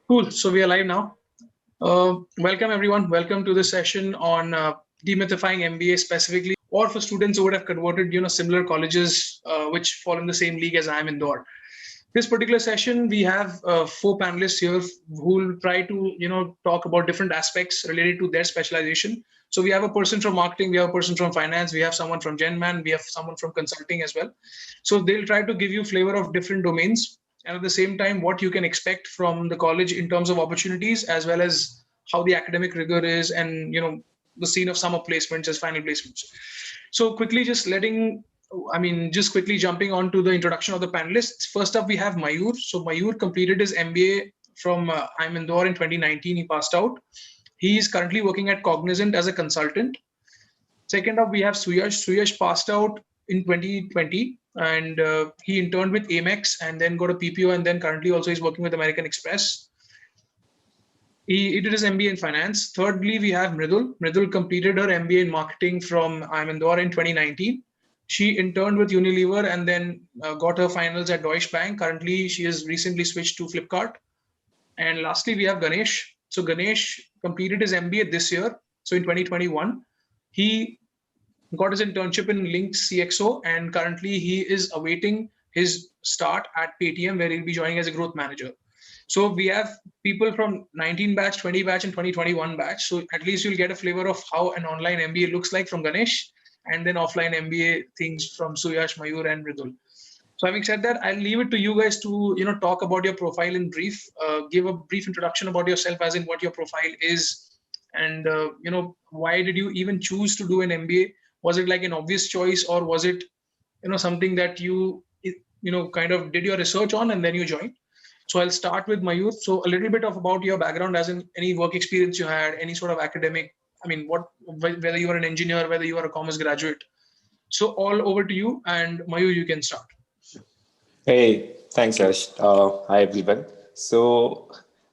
Cool. So we are live now. Welcome everyone. Welcome to this session on demythifying MBA specifically, or for students who would have converted, similar colleges which fall in the same league as IIM Indore. This particular session, we have four panelists here who will try to, talk about different aspects related to their specialization. So we have a person from marketing, we have a person from finance, we have someone from GenMan, we have someone from consulting as well. So they'll try to give you flavor of different domains, and at the same time what you can expect from the college in terms of opportunities, as well as how the academic rigor is, and the scene of summer placements as final placements. So just quickly jumping on to the introduction of the panelists. First up, we have Mayur. So Mayur completed his MBA from IIM Indore in 2019. He passed out. He is currently working at Cognizant as a consultant. Second up, we have Suyash. Suyash passed out in 2020, and he interned with Amex and then got a PPO, and then currently also he's working with American Express. He did his MBA in finance. Thirdly, we have Mridul. Mridul completed her MBA in marketing from IIM Indore in 2019. She interned with Unilever and then got her finals at Deutsche Bank. Currently, she has recently switched to Flipkart. And lastly, we have Ganesh. So Ganesh completed his MBA this year. So in 2021, he got his internship in Link CXO, and currently he is awaiting his start at Paytm, where he'll be joining as a growth manager. So we have people from 19 batch, 20 batch, and 2021 batch. So at least you'll get a flavor of how an online MBA looks like from Ganesh, and then offline MBA things from Suyash, Mayur, and Mridul. So having said that, I'll leave it to you guys to talk about your profile in brief. Give a brief introduction about yourself, as in what your profile is, and why did you even choose to do an MBA? Was it like an obvious choice, or was it something that you kind of did your research on and then you joined? So I'll start with Mayur. So a little bit of about your background, as in any work experience you had, any sort of academic. I mean, whether you are an engineer, whether you are a commerce graduate. So all over to you, and Mayur, you can start. Hey, thanks, Yash. Hi, everyone.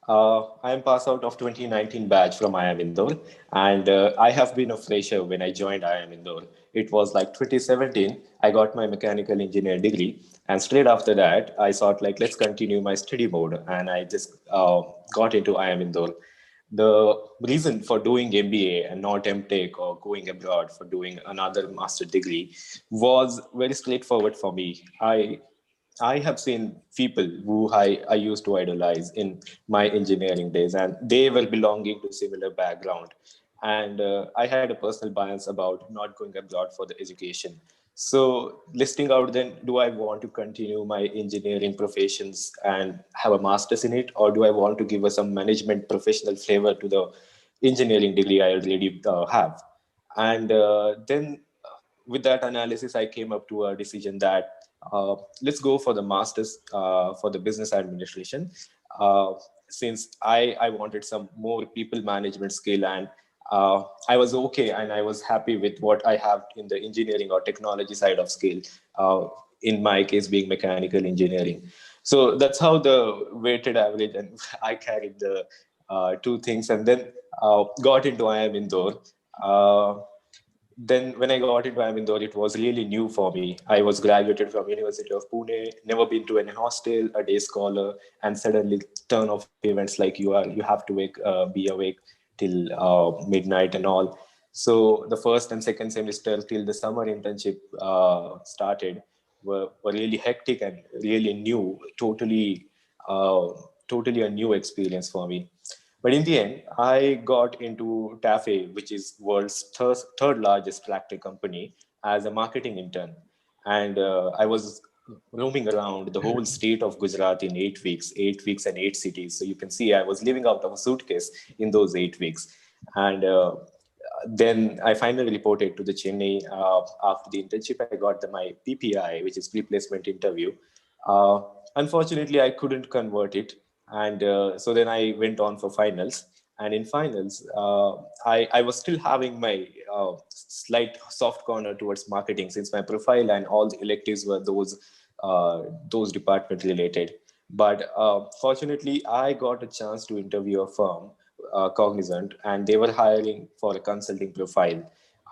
I am pass out of 2019 batch from IIM Indore, and I have been a fresher when I joined IIM Indore. It was like 2017. I got my mechanical engineer degree, and straight after that, I thought like let's continue my study mode, and I just got into IIM Indore. The reason for doing MBA and not MTech or going abroad for doing another master degree was very straightforward for me. I have seen people who I used to idolize in my engineering days, and they were belonging to similar background. And I had a personal bias about not going abroad for the education. So listing out then, do I want to continue my engineering professions and have a master's in it, or do I want to give us some management professional flavor to the engineering degree I already have? And then with that analysis, I came up to a decision that let's go for the master's for the business administration, since I wanted some more people management skill, and I was okay and I was happy with what I have in the engineering or technology side of skill, in my case being mechanical engineering. So that's how the weighted average, and I carried the two things, and then got into IIM Indore. Then when I got into IIM Indore, it was really new for me. I was graduated from University of Pune, never been to any hostel, a day scholar, and suddenly turn of events like you have to be awake till midnight and all. So the first and second semester till the summer internship started were really hectic and really new, totally a new experience for me. But in the end, I got into TAFE, which is world's third largest tractor company, as a marketing intern. And I was roaming around the whole state of Gujarat in 8 weeks, 8 weeks and 8 cities. So you can see I was living out of a suitcase in those 8 weeks. And then I finally reported to the Chennai after the internship. I got my PPI, which is pre-placement interview. Uh, Unfortunately, I couldn't convert it, and so then I went on for finals. And in finals, I was still having my slight soft corner towards marketing, since my profile and all the electives were those department related. But fortunately, I got a chance to interview a firm, Cognizant, and they were hiring for a consulting profile.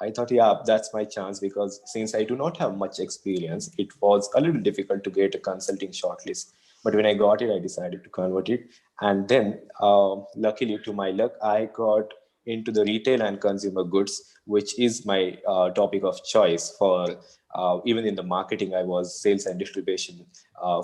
I thought, yeah, that's my chance, because since I do not have much experience, it was a little difficult to get a consulting shortlist. But when I got it, I decided to convert it. And then, luckily to my luck, I got into the retail and consumer goods, which is my topic of choice for even in the marketing. I was sales and distribution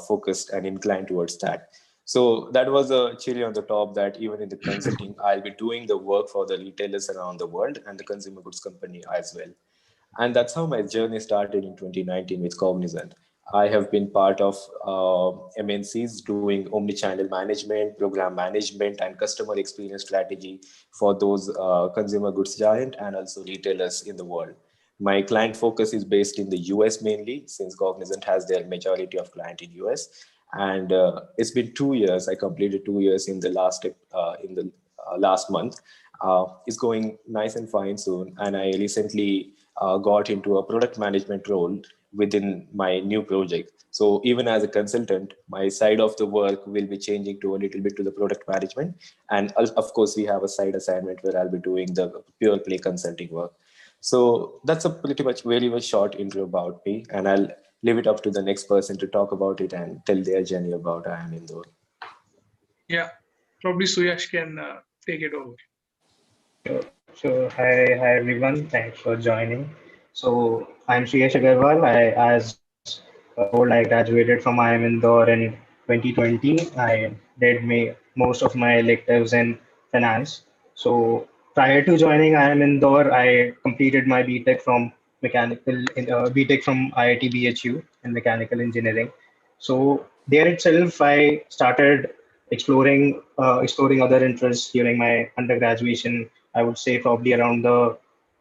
focused and inclined towards that. So that was a cherry on the top, that even in the consulting, I'll be doing the work for the retailers around the world and the consumer goods company as well. And that's how my journey started in 2019 with Cognizant. I have been part of MNCs doing omni-channel management, program management, and customer experience strategy for those consumer goods giant and also retailers in the world. My client focus is based in the US mainly, since Cognizant has their majority of client in US. And it's been 2 years. I completed 2 years in the last month. It's going nice and fine soon. And I recently got into a product management role within my new project. So even as a consultant, my side of the work will be changing to a little bit to the product management. And of course, we have a side assignment where I'll be doing the pure play consulting work. So that's a pretty much very much short intro about me. And I'll leave it up to the next person to talk about it and tell their journey about IIM Indore. Yeah, probably Suyash can take it over. Hi everyone. Thanks for joining. So I'm Suyash Agarwal. As told, I graduated from IIM Indore in 2020. I did most of my electives in finance. So prior to joining IIM Indore, I completed my BTech from IIT BHU in mechanical engineering. So there itself, I started exploring other interests during my undergraduation. I would say probably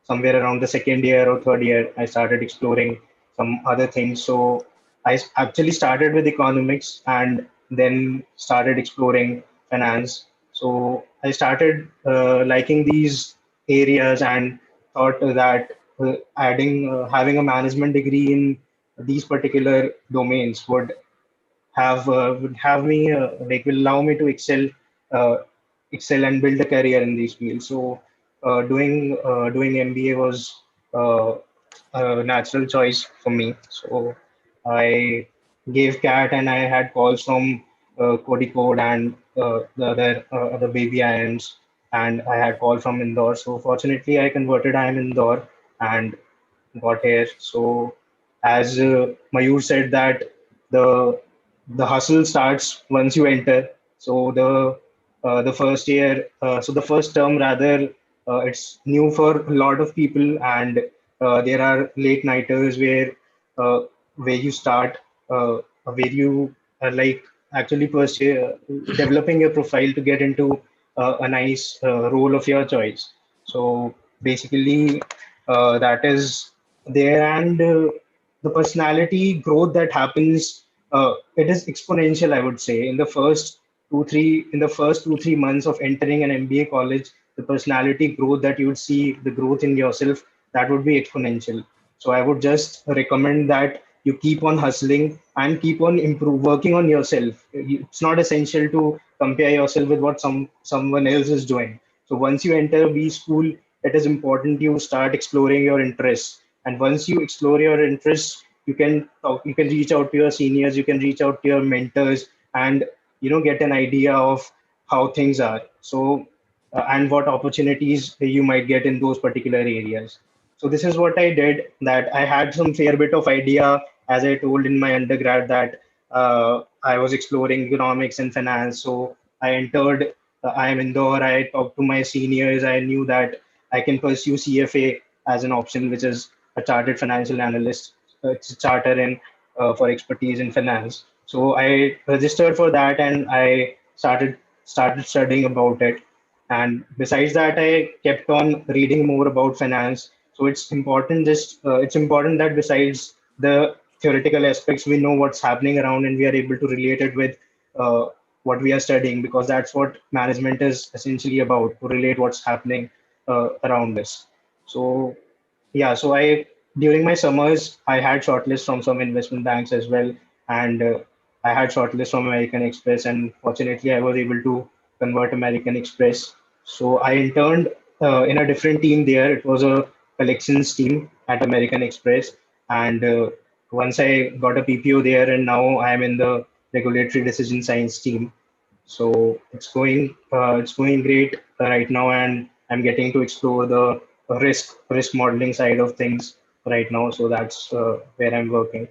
somewhere around the second year or third year, I started exploring some other things. So actually started with economics and then started exploring finance. So I started liking these areas and thought that having a management degree in these particular domains would have me like will allow me to uh, excel and build a career in these fields. So doing MBA was a natural choice for me. So I gave CAT and I had calls from Codicode and the other baby IIMs, and I had call from Indore. So fortunately, I converted IIM Indore and got here. So as Mayur said that the the hustle starts once you enter. So the first year, so the first term rather, it's new for a lot of people, and there are late nighters uh, where you start, where you are like actually developing your profile to get into a nice role of your choice. So basically, that is there, and the personality growth that happens, it is exponential, I would say. In the first 2 3 months of entering an MBA college, the personality growth that you would see, the growth in yourself, that would be exponential. So I would just recommend that you keep on hustling and keep on working on yourself. It's not essential to compare yourself with what someone else is doing. So once you enter B school, it is important you start exploring your interests. And once you explore your interests, you can reach out to your seniors, you can reach out to your mentors, and get an idea of how things are. So and what opportunities you might get in those particular areas. So this is what I did. That I had some fair bit of idea, as I told in my undergrad, that I was exploring economics and finance. So I entered IIM Indore. I talked to my seniors. I knew that I can pursue CFA as an option, which is a chartered financial analyst. It's a charter in for expertise in finance. So I registered for that and I started studying about it. And besides that, I kept on reading more about finance. So it's important that besides the theoretical aspects, we know what's happening around and we are able to relate it with uh, what we are studying, because that's what management is essentially about, to relate what's happening around us. So yeah, so I during my summers I had shortlists from some investment banks as well, and I had shortlists from American Express, and fortunately I was able to convert American Express. So I interned in a different team there. It was a collections team at American Express, and once I got a PPO there, and now I am in the regulatory decision science team. So it's going great right now, and I'm getting to explore the risk modeling side of things right now. So that's where I'm working.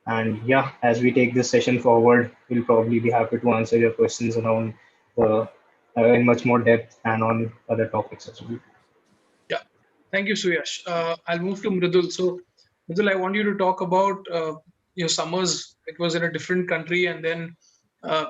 And yeah, as we take this session forward, we'll probably be happy to answer your questions around in much more depth and on other topics as well. Yeah, thank you, Suyash. I'll move to Mridul. So, Mridul, I want you to talk about your summers. It was in a different country, and then uh,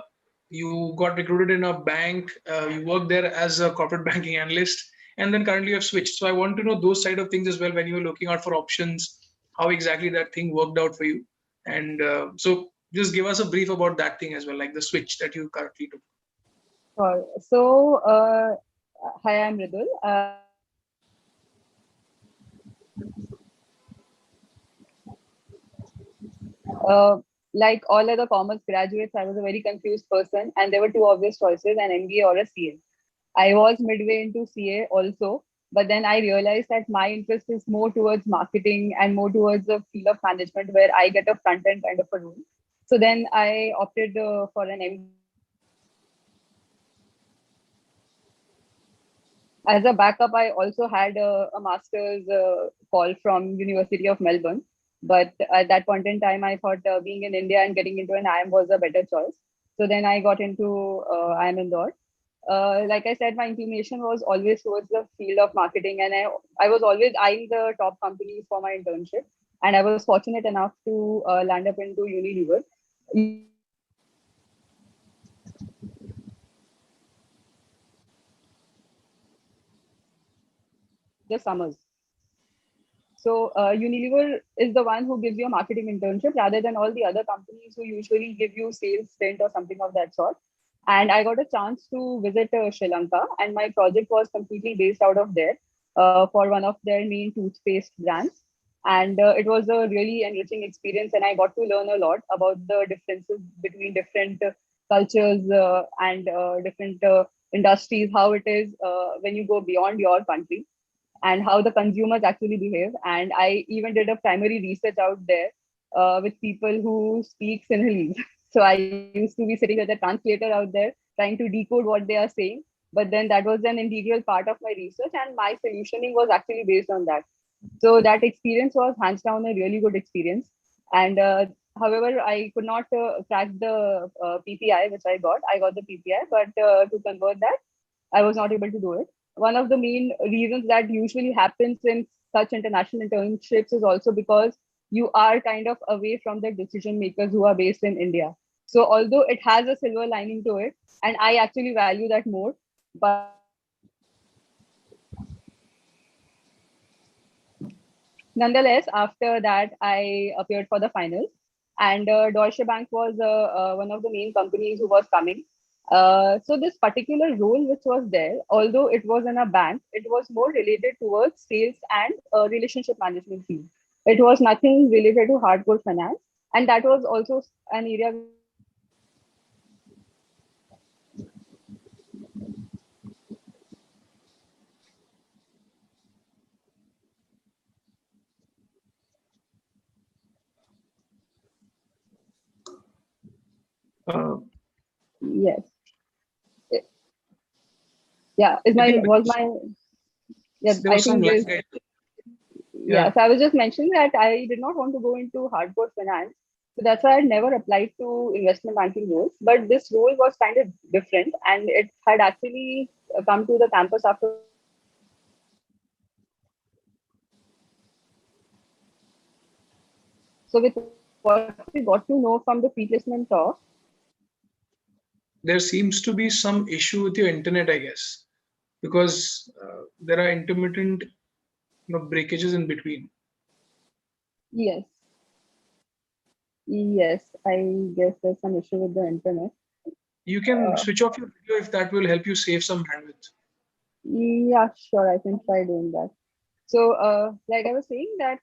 you got recruited in a bank. You worked there as a corporate banking analyst, and then currently you have switched. So, I want to know those side of things as well when you were looking out for options, how exactly that thing worked out for you. And so, just give us a brief about that thing as well, like the switch that you currently took. So, hi, I'm Mridul. Like all other commerce graduates, I was a very confused person, and there were two obvious choices: an MBA or a CA. I was midway into CA also, but then I realized that my interest is more towards marketing and more towards the field of management where I get a front end kind of a role. So then I opted for an MBA. As a backup, I also had a master's call from University of Melbourne. But at that point in time, I thought being in India and getting into an IIM was a better choice. So then I got into IIM Indore. Like I said, my inclination was always towards the field of marketing, and I was always eyeing the top companies for my internship. And I was fortunate enough to land up into Unilever the summers. So Unilever is the one who gives you a marketing internship rather than all the other companies who usually give you sales stint or something of that sort. And I got a chance to visit Sri Lanka, and my project was completely based out of there for one of their main toothpaste brands. And it was a really enriching experience, and I got to learn a lot about the differences between different cultures and different industries, how it is when you go beyond your country and how the consumers actually behave. And I even did a primary research out there with people who speak Sinhalese. So I used to be sitting with a translator out there trying to decode what they are saying. But then that was an integral part of my research, and my solutioning was actually based on that. So that experience was hands down a really good experience. And however, I could not crack the PPI, which I got. I got the PPI, but to convert that, I was not able to do it. One of the main reasons that usually happens in such international internships is also because you are kind of away from the decision makers who are based in India. So although it has a silver lining to it, and I actually value that more, but nonetheless, after that, I appeared for the finals, and Deutsche Bank was one of the main companies who was coming. So this particular role which was there, although it was in a bank, it was more related towards sales and relationship management field. It was nothing related to hardcore finance, and that was also an area. Uh, Yes, yeah. Is I my think was my yeah? there I was some think lag. there's Yeah. yeah. So I was just mentioning that I did not want to go into hardcore finance. So that's why I never applied to investment banking roles. But this role was kind of different, and it had actually come to the campus after. So with what we got to know from the pre-placement talk, There seems to be some issue with your internet, I guess, because there are intermittent, breakages in between. yes, yes, I guess there's some issue with the internet. You can Uh, switch off your video if that will help you save some bandwidth. yeah, sure, I can try doing that. So, like I was saying that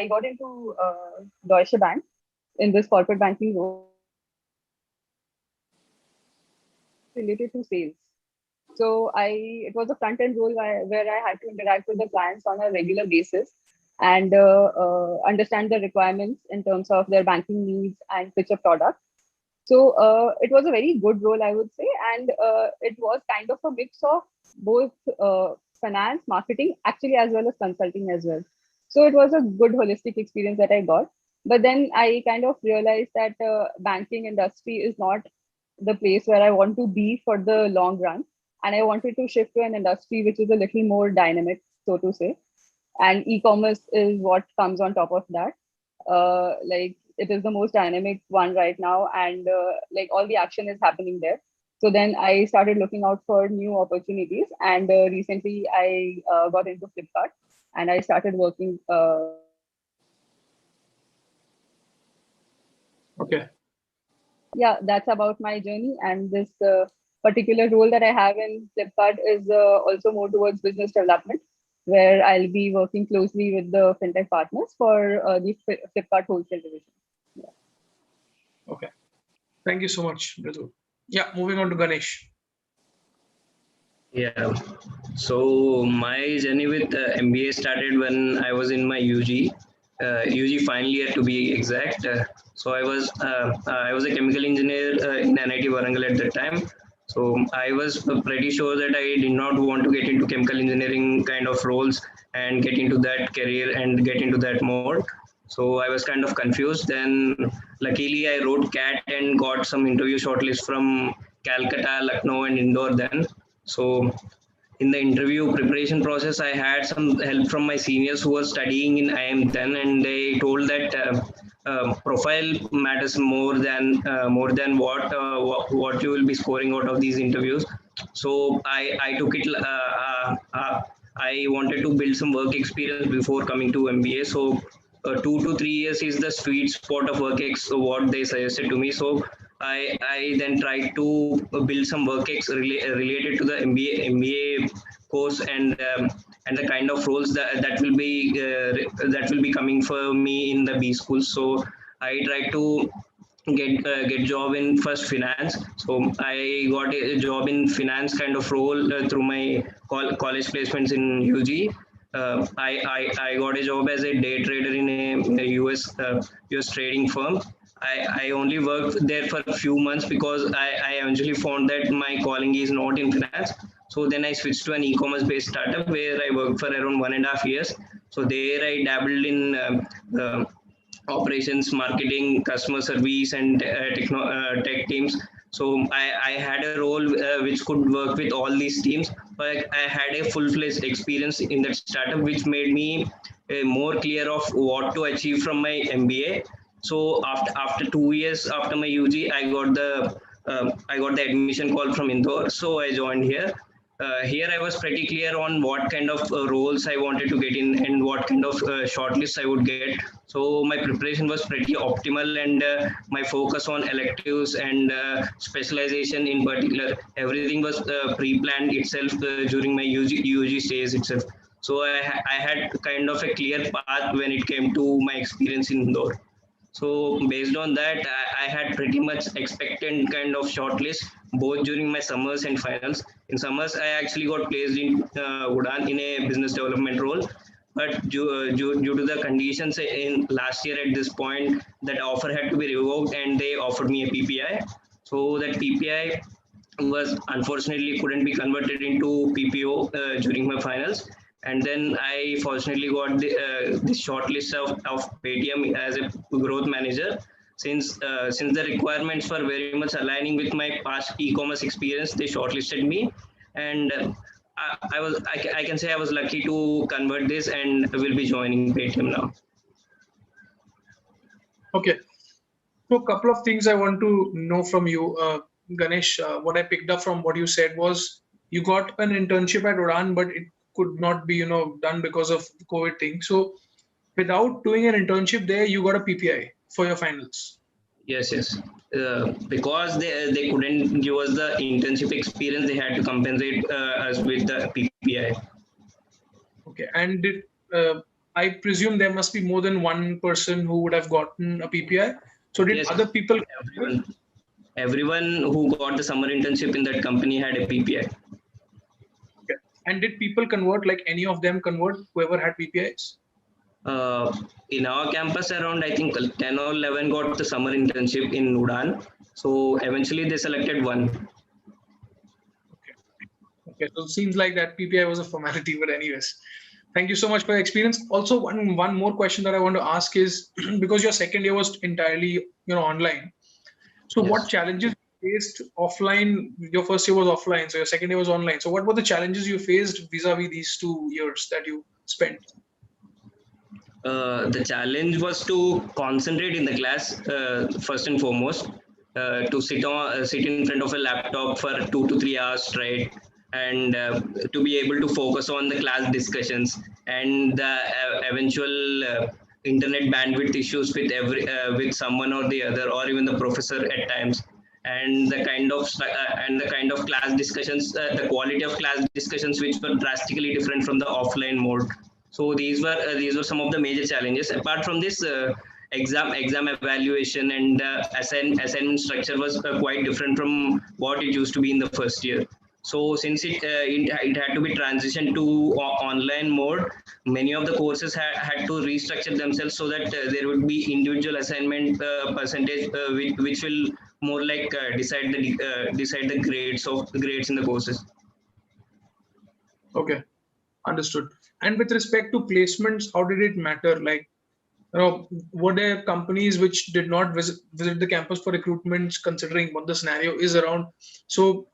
I got into Deutsche Bank in this corporate banking role related to sales. So it was a front end role where I had to interact with the clients on a regular basis and understand the requirements in terms of their banking needs and pitch a product. So it was a very good role, I would say, and it was kind of a mix of both finance, marketing, actually, as well as consulting as well. So it was a good holistic experience that I got. But then I kind of realized that banking industry is not the place where I want to be for the long run, and I wanted to shift to an industry which is a little more dynamic, so to say. And e-commerce is what comes on top of that. Like it is the most dynamic one right now, and like all the action is happening there. So then I started looking out for new opportunities, and recently I got into Flipkart, and I started working with Okay. yeah, that's about my journey. And this particular role that I have in Flipkart is also more towards business development, where I'll be working closely with the fintech partners for the Flipkart wholesale division. Yeah. Okay. Thank you so much, Mridul. Yeah, moving on to Ganesh. Yeah. So my journey with MBA started when I was in my UG, UG final year to be exact. So I was a chemical engineer in NIT Warangal at that time. So I was pretty sure that I did not want to get into chemical engineering kind of roles and get into that career and get into that mode. So I was kind of confused. Then luckily I wrote CAT and got some interview shortlist from Calcutta, Lucknow, and Indore then. So in the interview preparation process, I had some help from my seniors who were studying in IIM then, and they told that profile matters more than what you will be scoring out of these interviews. So I took it. I wanted to build some work experience before coming to MBA. So 2 to 3 years is the sweet spot of what they suggested to me. So I then tried to build some related to the MBA course and the kind of roles that will be coming for me in the B school. So I tried to get job in first finance. So I got a job in finance kind of role through my college placements in UG. I got a job as a day trader in a US trading firm. I only worked there for a few months because I eventually found that my calling is not in finance. So then I switched to an e-commerce based startup where I worked for around 1.5 years. So there I dabbled in operations, marketing, customer service, and tech teams. So I had a role which could work with all these teams. But I had a full-fledged experience in that startup, which made me more clear of what to achieve from my MBA. So after 2 years after my UG, I got the admission call from Indore. So I joined here. Here I was pretty clear on what kind of roles I wanted to get in and what kind of shortlists I would get. So my preparation was pretty optimal, and my focus on electives and specialization in particular, everything was pre-planned itself during my UG stage itself. So I had kind of a clear path when it came to my experience in Indore. So based on that, I had pretty much expected kind of shortlist both during my summers and finals. In summers, I actually got placed in Udaan in a business development role. But due to the conditions in last year at this point, that offer had to be revoked and they offered me a PPI. So that PPI was unfortunately couldn't be converted into PPO during my finals. And then I fortunately got this shortlist of Paytm as a growth manager. Since the requirements were very much aligning with my past e-commerce experience, they shortlisted me, and I can say I was lucky to convert this and will be joining Paytm now. Okay. So a couple of things I want to know from you, Ganesh. What I picked up from what you said was you got an internship at Udaan, but it could not be, done because of the COVID thing. So without doing an internship there, you got a PPI for your finals. Yes. Because they couldn't give us the internship experience, they had to compensate us with the PPI. Okay. And I presume there must be more than one person who would have gotten a PPI. So did other people? Everyone who got the summer internship in that company had a PPI. Okay. And did people convert, like any of them convert, whoever had PPIs? In our campus, around I think 10 or 11 got the summer internship in Udaan. So eventually they selected one. Okay, so it seems like that PPI was a formality, but anyways, thank you so much for your experience. Also, one more question that I want to ask is because your second year was entirely online. So Yes. what challenges you faced offline? Your first year was offline, so your second year was online. So what were the challenges you faced vis-a-vis these 2 years that you spent? The challenge was to concentrate in the class first and foremost. To sit in front of a laptop for 2 to 3 hours straight, and to be able to focus on the class discussions and the eventual internet bandwidth issues with someone or the other, or even the professor at times, and the kind of class discussions, the quality of class discussions which were drastically different from the offline mode. So these were some of the major challenges. Apart from this, exam evaluation and assignment structure was quite different from what it used to be in the first year. So since it had to be transitioned to online mode, many of the courses had to restructure themselves so that there would be individual assignment percentage, which will more like decide the grades in the courses. Okay, understood. And with respect to placements, how did it matter? Like, were there companies which did not visit the campus for recruitments, considering what the scenario is around? So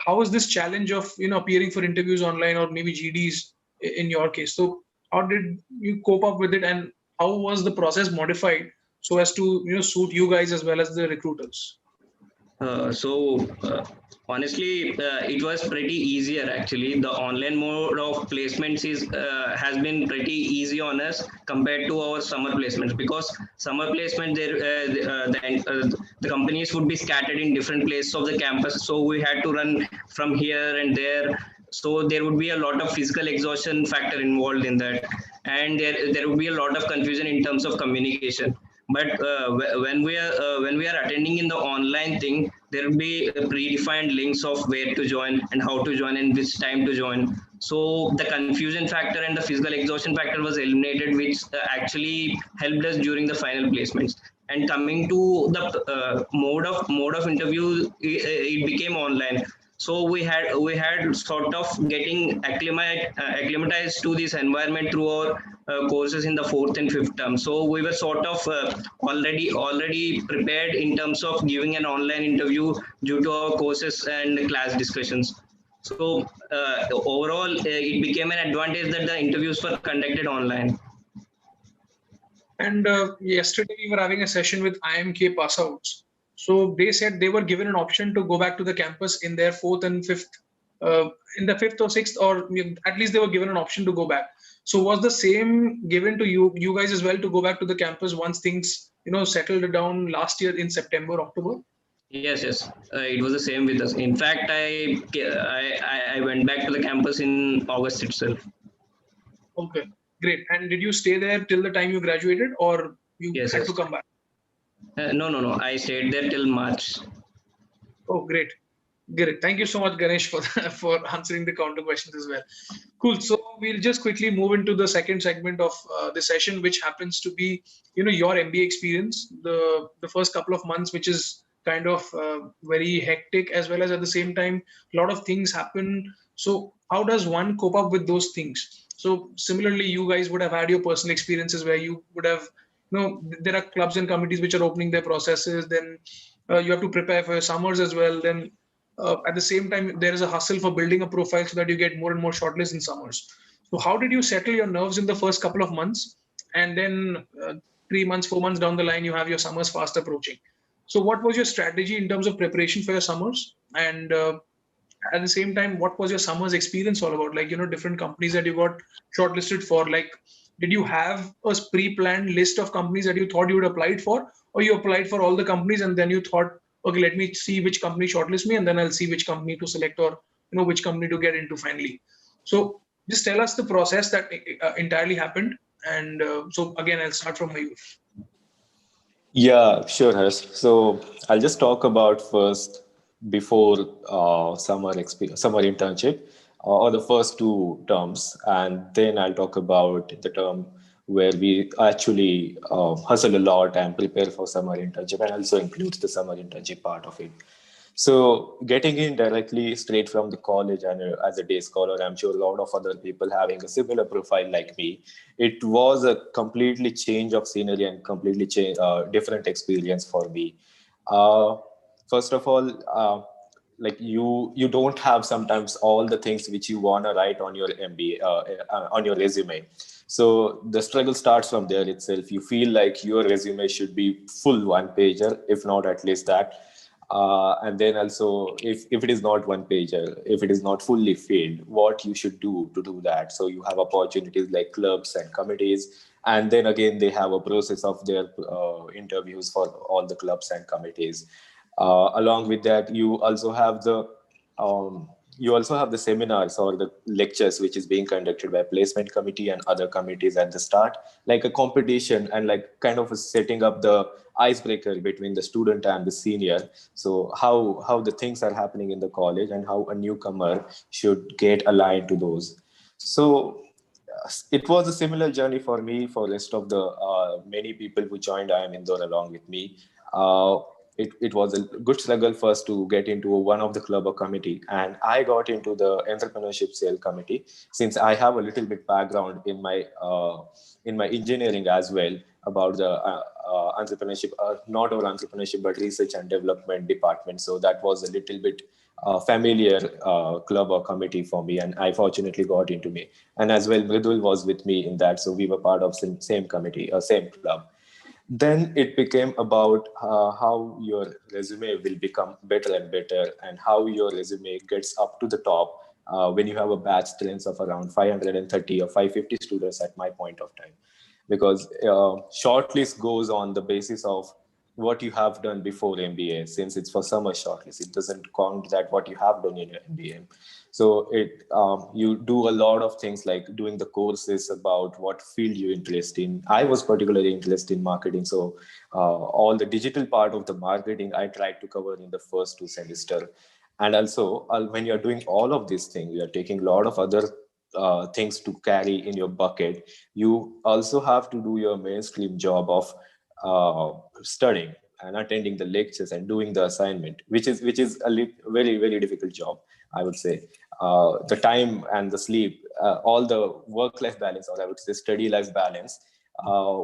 how is this challenge of appearing for interviews online or maybe GDs in your case? So how did you cope up with it, and how was the process modified so as to suit you guys as well as the recruiters? Honestly, it was pretty easier actually. The online mode of placements has been pretty easy on us compared to our summer placements, because summer placement the companies would be scattered in different places of the campus, so we had to run from here and there. So there would be a lot of physical exhaustion factor involved in that, and there would be a lot of confusion in terms of communication. But when we are attending in the online thing, there will be predefined links of where to join and how to join and which time to join. So the confusion factor and the physical exhaustion factor was eliminated, which actually helped us during the final placements. And coming to the mode of interview, it became online. So we had sort of getting acclimatized to this environment through our courses in the fourth and fifth term. So we were sort of already prepared in terms of giving an online interview due to our courses and class discussions. So overall, it became an advantage that the interviews were conducted online. And yesterday we were having a session with IMK pass outs. So they said they were given an option to go back to the campus in their fourth and fifth, in the fifth or sixth, or at least they were given an option to go back. So was the same given to you guys as well, to go back to the campus once things settled down last year in September, October? Yes. It was the same with us. In fact, I went back to the campus in August itself. Okay, great. And did you stay there till the time you graduated, or you had to come back? No. I stayed there till March. Oh, great. Thank you so much, Ganesh, for answering the counter questions as well. Cool. So we'll just quickly move into the second segment of the session, which happens to be, your MBA experience, the first couple of months, which is kind of very hectic, as well as at the same time, a lot of things happen. So how does one cope up with those things? So similarly, you guys would have had your personal experiences where you would have, there are clubs and committees which are opening their processes. Then you have to prepare for your summers as well. Then at the same time, there is a hustle for building a profile so that you get more and more shortlists in summers. So how did you settle your nerves in the first couple of months? And then 3 months, 4 months down the line, you have your summers fast approaching. So what was your strategy in terms of preparation for your summers? And at the same time, what was your summers experience all about? Like, different companies that you got shortlisted for, like, did you have a pre-planned list of companies that you thought you would apply for, or you applied for all the companies and then you thought, okay, let me see which company shortlist me, and then I'll see which company to select, or which company to get into finally. So just tell us the process that entirely happened. And so again, I'll start from Mayur. Yeah, sure, Harsh. So I'll just talk about first before summer internship, or the first 2 terms, and then I'll talk about the term where we actually hustle a lot and prepare for summer internship, and also includes the summer internship part of it. So getting in directly straight from the college and as a day scholar, I'm sure a lot of other people having a similar profile like me, it was a completely change of scenery and completely different experience for me. Uh, First of all, like you don't have sometimes all the things which you want to write on your MBA, on your resume. So the struggle starts from there itself. You feel like your resume should be full one pager, if not at least that. And then also, if it is not one pager, if it is not fully filled, what you should do to do that. So you have opportunities like clubs and committees, and then again they have a process of their interviews for all the clubs and committees. Along with that, um, you also have the seminars or the lectures which is being conducted by placement committee and other committees at the start, like a competition and like kind of setting up the icebreaker between the student and the senior. So how the things are happening in the college and how a newcomer should get aligned to those. So it was a similar journey for me, for rest of the many people who joined IIM Indore along with me. It was a good struggle first to get into one of the club or committee, and I got into the entrepreneurship sale committee since I have a little bit background in my engineering as well about the entrepreneurship, not over entrepreneurship but research and development department. So that was a little bit familiar club or committee for me, and I fortunately got into me. And as well, Mridul was with me in that, so we were part of same committee or same club. Then it became about how your resume will become better and better, and how your resume gets up to the top when you have a batch strength of around 530 or 550 students at my point of time. Because shortlist goes on the basis of what you have done before MBA, since it's for summer shortlist. It doesn't count that what you have done in your MBA. So you do a lot of things like doing the courses about what field you're interested in. I was particularly interested in marketing, so all the digital part of the marketing I tried to cover in the first 2 semesters. And also, when you're doing all of these things, you're taking a lot of other things to carry in your bucket. You also have to do your mainstream job of studying and attending the lectures and doing the assignment, which is a very very difficult job, I would say. The time and the sleep, all the work-life balance, or I would say study-life balance,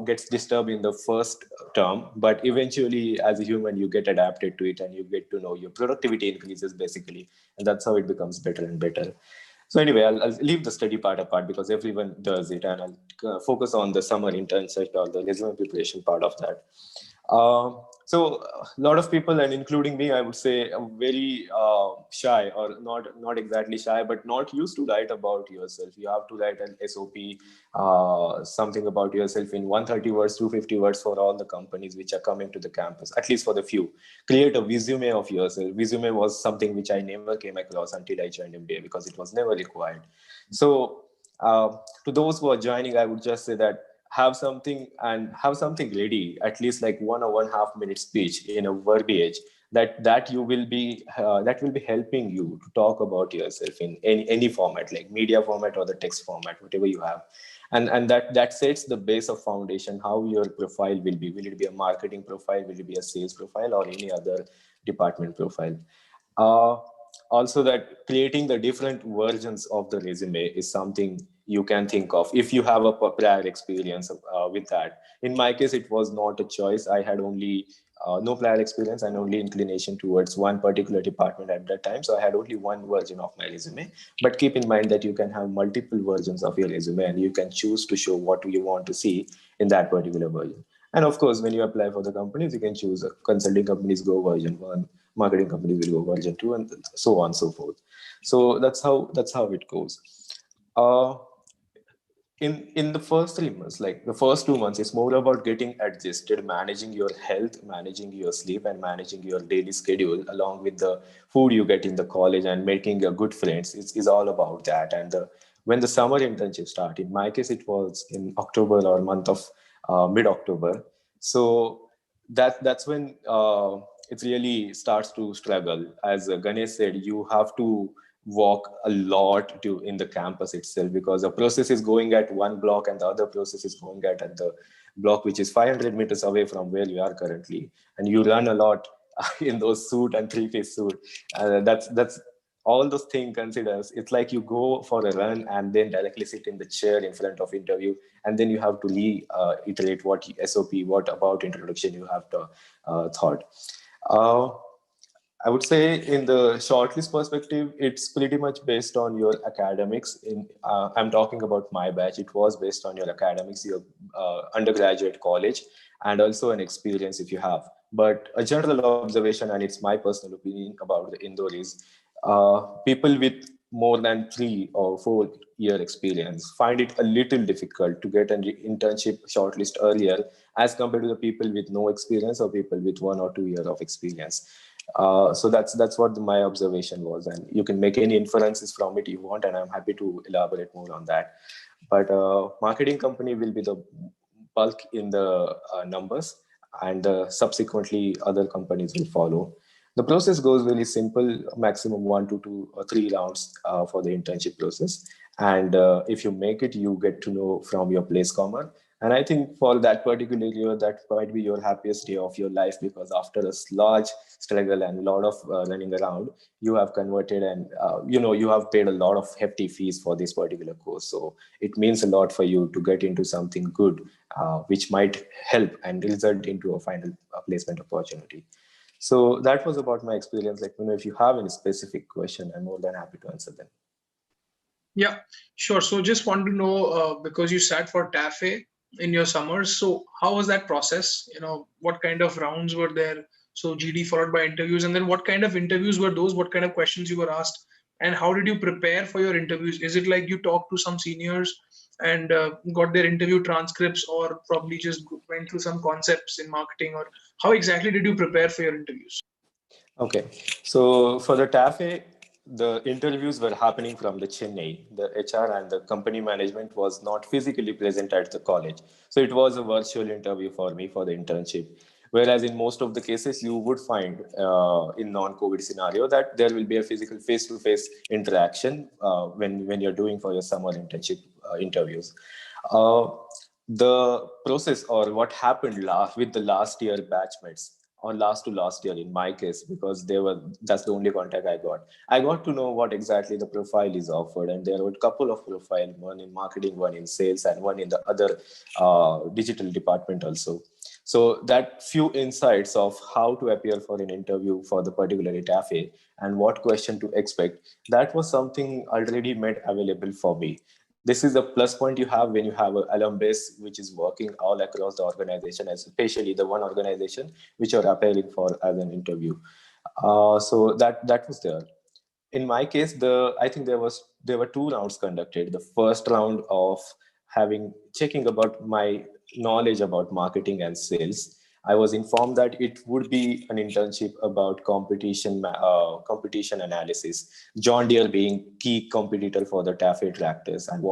gets disturbed in the first term, but eventually as a human you get adapted to it and you get to know your productivity increases basically, and that's how it becomes better and better. So anyway, I'll leave the study part apart because everyone does it, and I'll focus on the summer internship or the resume preparation part of that. So a lot of people, and including me, I would say, are very shy, or not exactly shy, but not used to write about yourself. You have to write an SOP, something about yourself in 130 words, 250 words for all the companies which are coming to the campus, at least for the few. Create a resume of yourself. Resume was something which I never came across until I joined MBA because it was never required. So to those who are joining, I would just say that have something ready, at least like 1 or 1.5 minute speech in a verbiage that will be helping you to talk about yourself in any format, like media format or the text format, whatever you have. And that sets the base of foundation how your profile will be. Will it be a marketing profile? Will it be a sales profile, or any other department profile? uh, Also, that creating the different versions of the resume is something you can think of if you have a prior experience with that. In my case, it was not a choice. I had only no prior experience and only inclination towards one particular department at that time. So I had only one version of my resume. But keep in mind that you can have multiple versions of your resume, and you can choose to show what you want to see in that particular version. And of course, when you apply for the companies, you can choose consulting companies go version 1, marketing companies will go version 2, and so on and so forth. So that's how it goes. Uh, in the first 3 months, like the first 2 months, it's more about getting adjusted, managing your health, managing your sleep, and managing your daily schedule along with the food you get in the college, and making your good friends is all about that. And when the summer internship started, in my case it was in October or month of mid-October. So that's when it really starts to struggle. As Ganesh said, you have to walk a lot in the campus itself, because the process is going at one block and the other process is going at the block which is 500 meters away from where you are currently, and you run a lot in those suit and three-piece suit. That's all those things considers. It's like you go for a run and then directly sit in the chair in front of interview, and then you have to reiterate what SOP, what about introduction you have to thought. I would say in the shortlist perspective, it's pretty much based on your academics. I'm talking about my batch. It was based on your academics, your undergraduate college, and also an experience if you have. But a general observation, and it's my personal opinion about the Indore is, people with more than 3 or 4 year experience find it a little difficult to get an internship shortlist earlier as compared to the people with no experience or people with 1 or 2 years of experience. So that's what my observation was, and you can make any inferences from it you want, and I'm happy to elaborate more on that. But marketing company will be the bulk in the numbers, and subsequently other companies will follow. The process goes really simple, maximum 1 to 2 or 3 rounds for the internship process. And if you make it, you get to know from your place comer. And I think for that particular year, that might be your happiest day of your life, because after a large struggle and a lot of running around, you have converted and you have paid a lot of hefty fees for this particular course. So it means a lot for you to get into something good, which might help and result into a final placement opportunity. So that was about my experience. Like, if you have any specific question, I'm more than happy to answer them. Yeah, sure. So just want to know, because you sat for TAFE in your summers, so how was that process? What kind of rounds were there? So GD followed by interviews, and then what kind of interviews were those? What kind of questions you were asked, and how did you prepare for your interviews? Is it like you talked to some seniors and got their interview transcripts, or probably just went through some concepts in marketing, or how exactly did you prepare for your interviews? Okay, so for the TAFE, the interviews were happening from the Chennai. The HR and the company management was not physically present at the college. So it was a virtual interview for me for the internship. Whereas in most of the cases, you would find in non-COVID scenario that there will be a physical face-to-face interaction when you're doing for your summer internship interviews. The process, or what happened with the last year batchmates, or last to last year in my case, because that's the only contact I got to know what exactly the profile is offered. And there were a couple of profiles, one in marketing, one in sales, and one in the other digital department also. So that few insights of how to appear for an interview for the particular TAFE and what question to expect, that was something already made available for me. This is a plus point you have when you have an alum base which is working all across the organization, especially the one organization which you're appearing for as an interview. So that was there. In my case, I think there were 2 rounds conducted. The first round of checking about my knowledge about marketing and sales. I was informed that it would be an internship about competition analysis. John Deere being key competitor for the TAFE tractors, and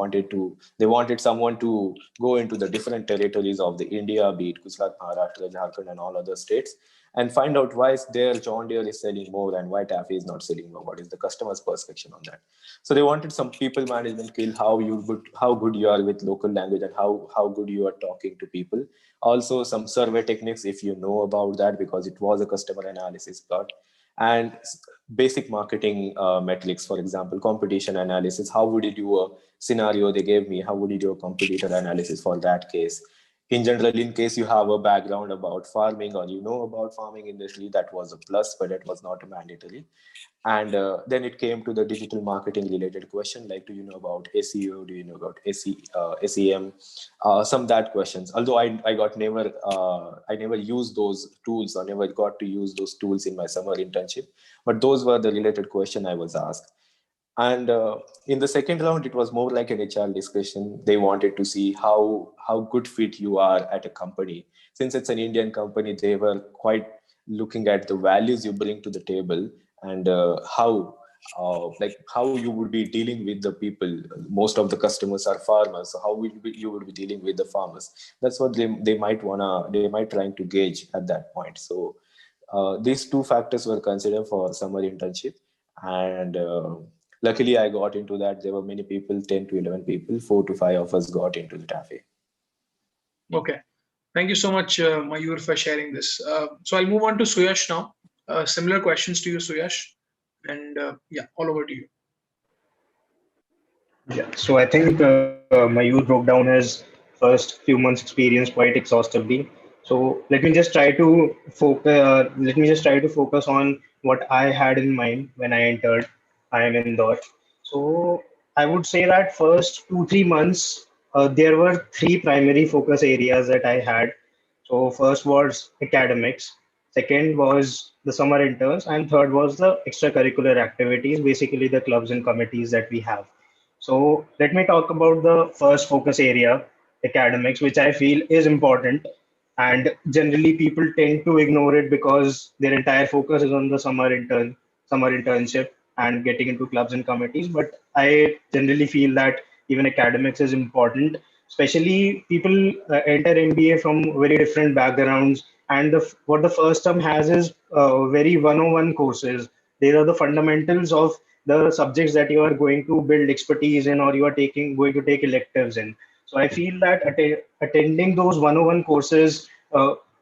they wanted someone to go into the different territories of the India, be it Gujarat, Maharashtra, Jharkhand, and all other states, and find out why their John Deere is selling more and why TAFE is not selling more. What is the customer's perception on that? So they wanted some people management skill, how good you are with local language, and how good you are talking to people. Also some survey techniques, if you know about that, because it was a customer analysis part, and basic marketing metrics, for example, competition analysis. How would you do a scenario they gave me? How would you do a competitor analysis for that case? In general, in case you have a background about farming or you know about farming industry, that was a plus, but it was not mandatory. And then it came to the digital marketing related question, like, do you know about SEO? Do you know about SEM? Some that questions. Although I never used those tools, or never got to use those tools in my summer internship, but those were the related question I was asked. And in the second round, it was more like an HR discussion. They wanted to see how good fit you are at a company. Since it's an Indian company, they were quite looking at the values you bring to the table, and how you would be dealing with the people. Most of the customers are farmers, so how you would be dealing with the farmers. That's what they might trying to gauge at that point. So these 2 factors were considered for summer internship. And Luckily, I got into that. There were many people, 10 to 11 people, 4 to 5 of us got into the TAFE. Okay. Thank you so much, Mayur, for sharing this. So I'll move on to Suyash now. Similar questions to you, Suyash. And yeah, all over to you. Yeah. So I think Mayur broke down his first few months experience quite exhaustively. So let me just try to focus. Let me just try to focus on what I had in mind when I entered IIM Indore. So I would say that first 2 3 months there were three primary focus areas that I had. So first was academics, second was the summer interns, and third was the extracurricular activities, basically the clubs and committees that we have. So let me talk about the first focus area, academics, which I feel is important. And generally people tend to ignore it because their entire focus is on the summer internship and getting into clubs and committees. But I generally feel that even academics is important, especially people enter MBA from very different backgrounds. And what the first term has is very 101 courses. These are the fundamentals of the subjects that you are going to build expertise in, or you are going to take electives in. So I feel that attending those 101 courses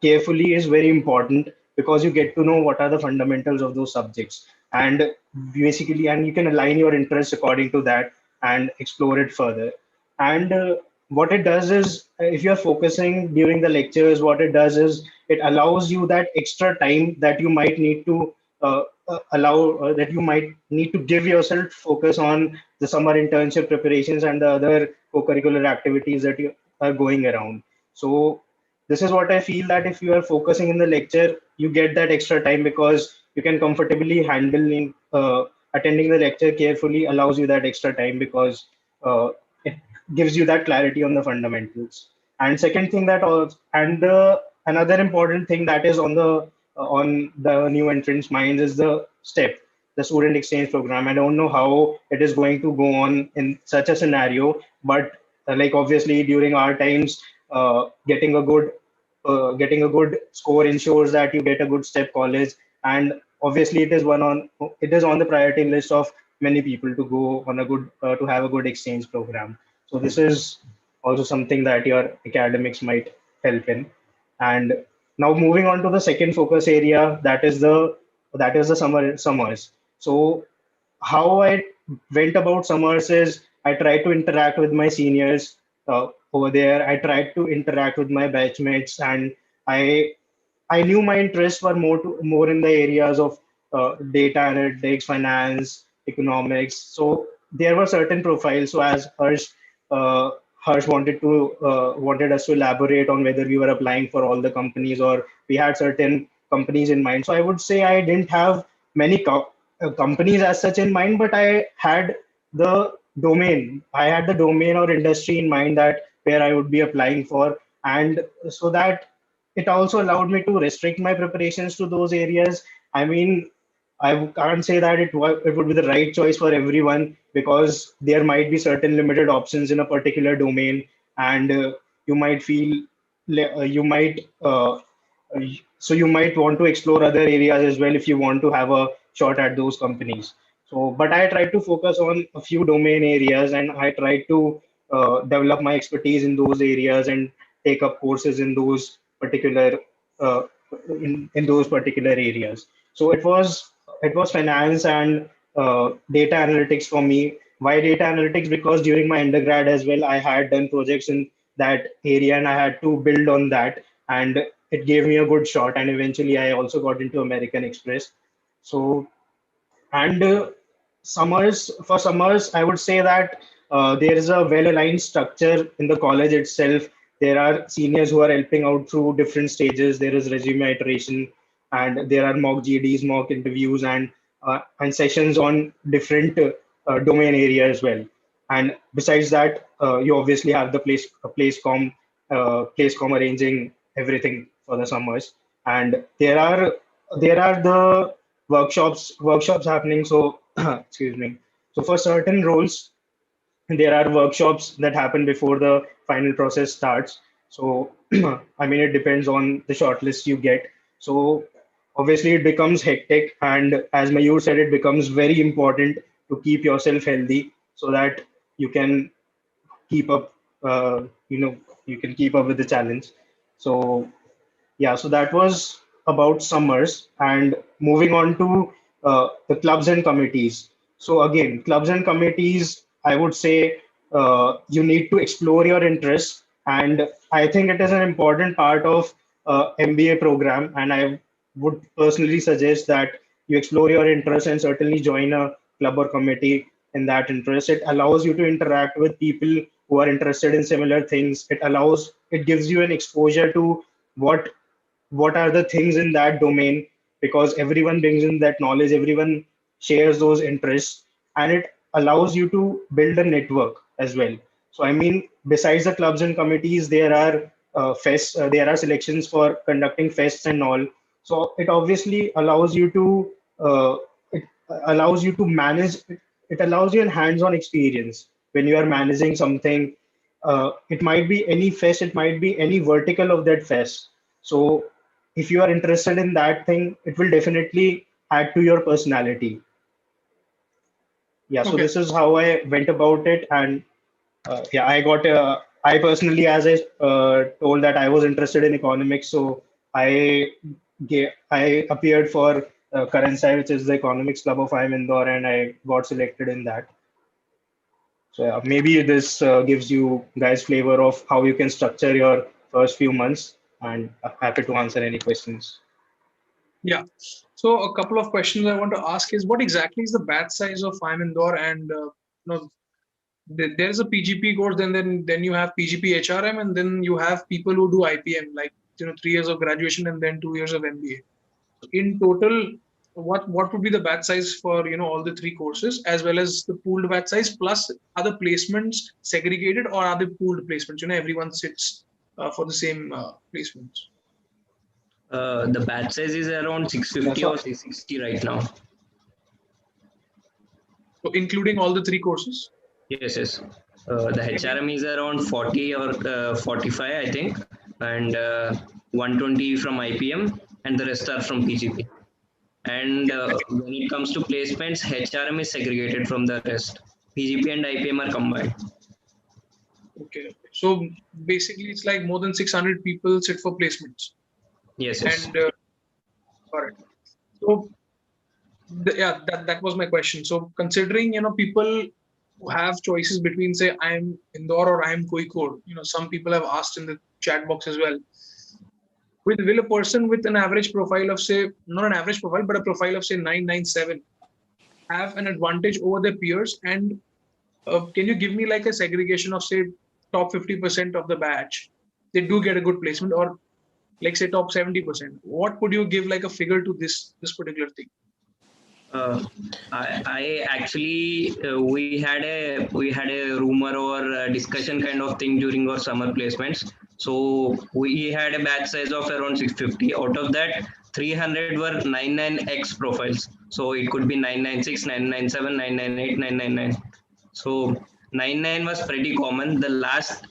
carefully is very important, because you get to know what are the fundamentals of those subjects, and basically, and you can align your interests according to that and explore it further. And what it does is, if you're focusing during the lectures, what it does is it allows you that extra time that you might need to that you might need to give yourself focus on the summer internship preparations and the other co-curricular activities that you are going around. So this is what I feel, that if you are focusing in the lecture, you get that extra time because you can comfortably handle attending the lecture carefully allows you that extra time, because it gives you that clarity on the fundamentals. And second thing that also, and the another important thing that is on the new entrants' minds is the STEP, the student exchange program. I don't know how it is going to go on in such a scenario, but like obviously during our times, getting a good score ensures that you get a good STEP college, and obviously it is on the priority list of many people to go on a good to have a good exchange program. So this is also something that your academics might help in. And now moving on to the second focus area, that is the summers. So how I went about summers is I tried to interact with my seniors over there. I tried to interact with my batchmates, and I I knew my interests were more in the areas of data analytics, finance, economics. So there were certain profiles. So as Harsh wanted us to elaborate on whether we were applying for all the companies or we had certain companies in mind. So I would say I didn't have many companies as such in mind, but I had the domain. I had the domain or industry in mind that where I would be applying for, and so that it also allowed me to restrict my preparations to those areas. I mean, can't say that it would be the right choice for everyone, because there might be certain limited options in a particular domain, and you might feel you might you might want to explore other areas as well if you want to have a shot at those companies. So, but I tried to focus on a few domain areas, and I tried to develop my expertise in those areas and take up courses in those particular uh, in those particular areas. So it was finance and data analytics for me. Why data analytics? Because during my undergrad as well, I had done projects in that area, and I had to build on that, and it gave me a good shot. And eventually, I also got into American Express. So, and summers, I would say that there is a well-aligned structure in the college itself. There are seniors who are helping out through different stages. There is resume iteration, and there are mock GDs, mock interviews, and sessions on different domain area as well. And besides that, you obviously have the place com arranging everything for the summers. And there are the workshops happening. So excuse me. So for certain roles, there are workshops that happen before the final process starts. So I mean, it depends on the shortlist you get. So obviously it becomes hectic, and as Mayur said, it becomes very important to keep yourself healthy so that you can keep up, you can keep up with the challenge. So yeah, so that was about summers, and moving on to the clubs and committees. So again, clubs and committees, I would say you need to explore your interests, and I think it is an important part of MBA program. And I would personally suggest that you explore your interests and certainly join a club or committee in that interest. It allows you to interact with people who are interested in similar things. It gives you an exposure to what what are the things in that domain, because everyone brings in that knowledge, everyone shares those interests, and it allows you to build a network as well. So I mean, besides the clubs and committees, there are fests, there are selections for conducting fests and all. So it obviously allows you to it allows you to manage, it allows you a hands-on experience when you are managing something. It might be any fest, it might be any vertical of that fest. So if you are interested in that thing, it will definitely add to your personality. Yeah, so Okay. this is how I went about it. And yeah, I personally, as I told, that I was interested in economics, so I appeared for Karan which is the economics club of IIM Indore, and I got selected in that. So yeah, maybe this gives you guys flavor of how you can structure your first few months, and happy to answer any questions. Yeah. So a couple of questions I want to ask is, what exactly is the batch size of IIM Indore? And there is a PGP course, then you have PGP HRM, and then you have people who do IPM, like 3 years of graduation and then 2 years of MBA. In total, what would be the batch size for all the three courses, as well as the pooled batch size, plus are the placements segregated or are they pooled placements? Everyone sits for the same placements. The batch size is around 650 or 660 right now. So including all the three courses? Yes. The HRM is around 40 or 45, I think, and 120 from IPM, and the rest are from PGP. And when it comes to placements, HRM is segregated from the rest. PGP and IPM are combined. Okay. So basically, it's like more than 600 people sit for placements. Yes. And got it. So yeah, that was my question. So considering people who have choices between, say, IIM Indore or IIM Kozhikode, some people have asked in the chat box as well. Will a person with an average profile of, say, not an average profile, but a profile of, say, 997 have an advantage over their peers? And can you give me like a segregation of, say, top 50% of the batch? They do get a good placement, or like, say, top 70%. What would you give like a figure to this particular thing? I actually we had a rumor or a discussion kind of thing during our summer placements. So we had a batch size of around 650. Out of that, 300 were 99x profiles. So it could be 996, 997, 998, 999. So 99 was pretty common. The last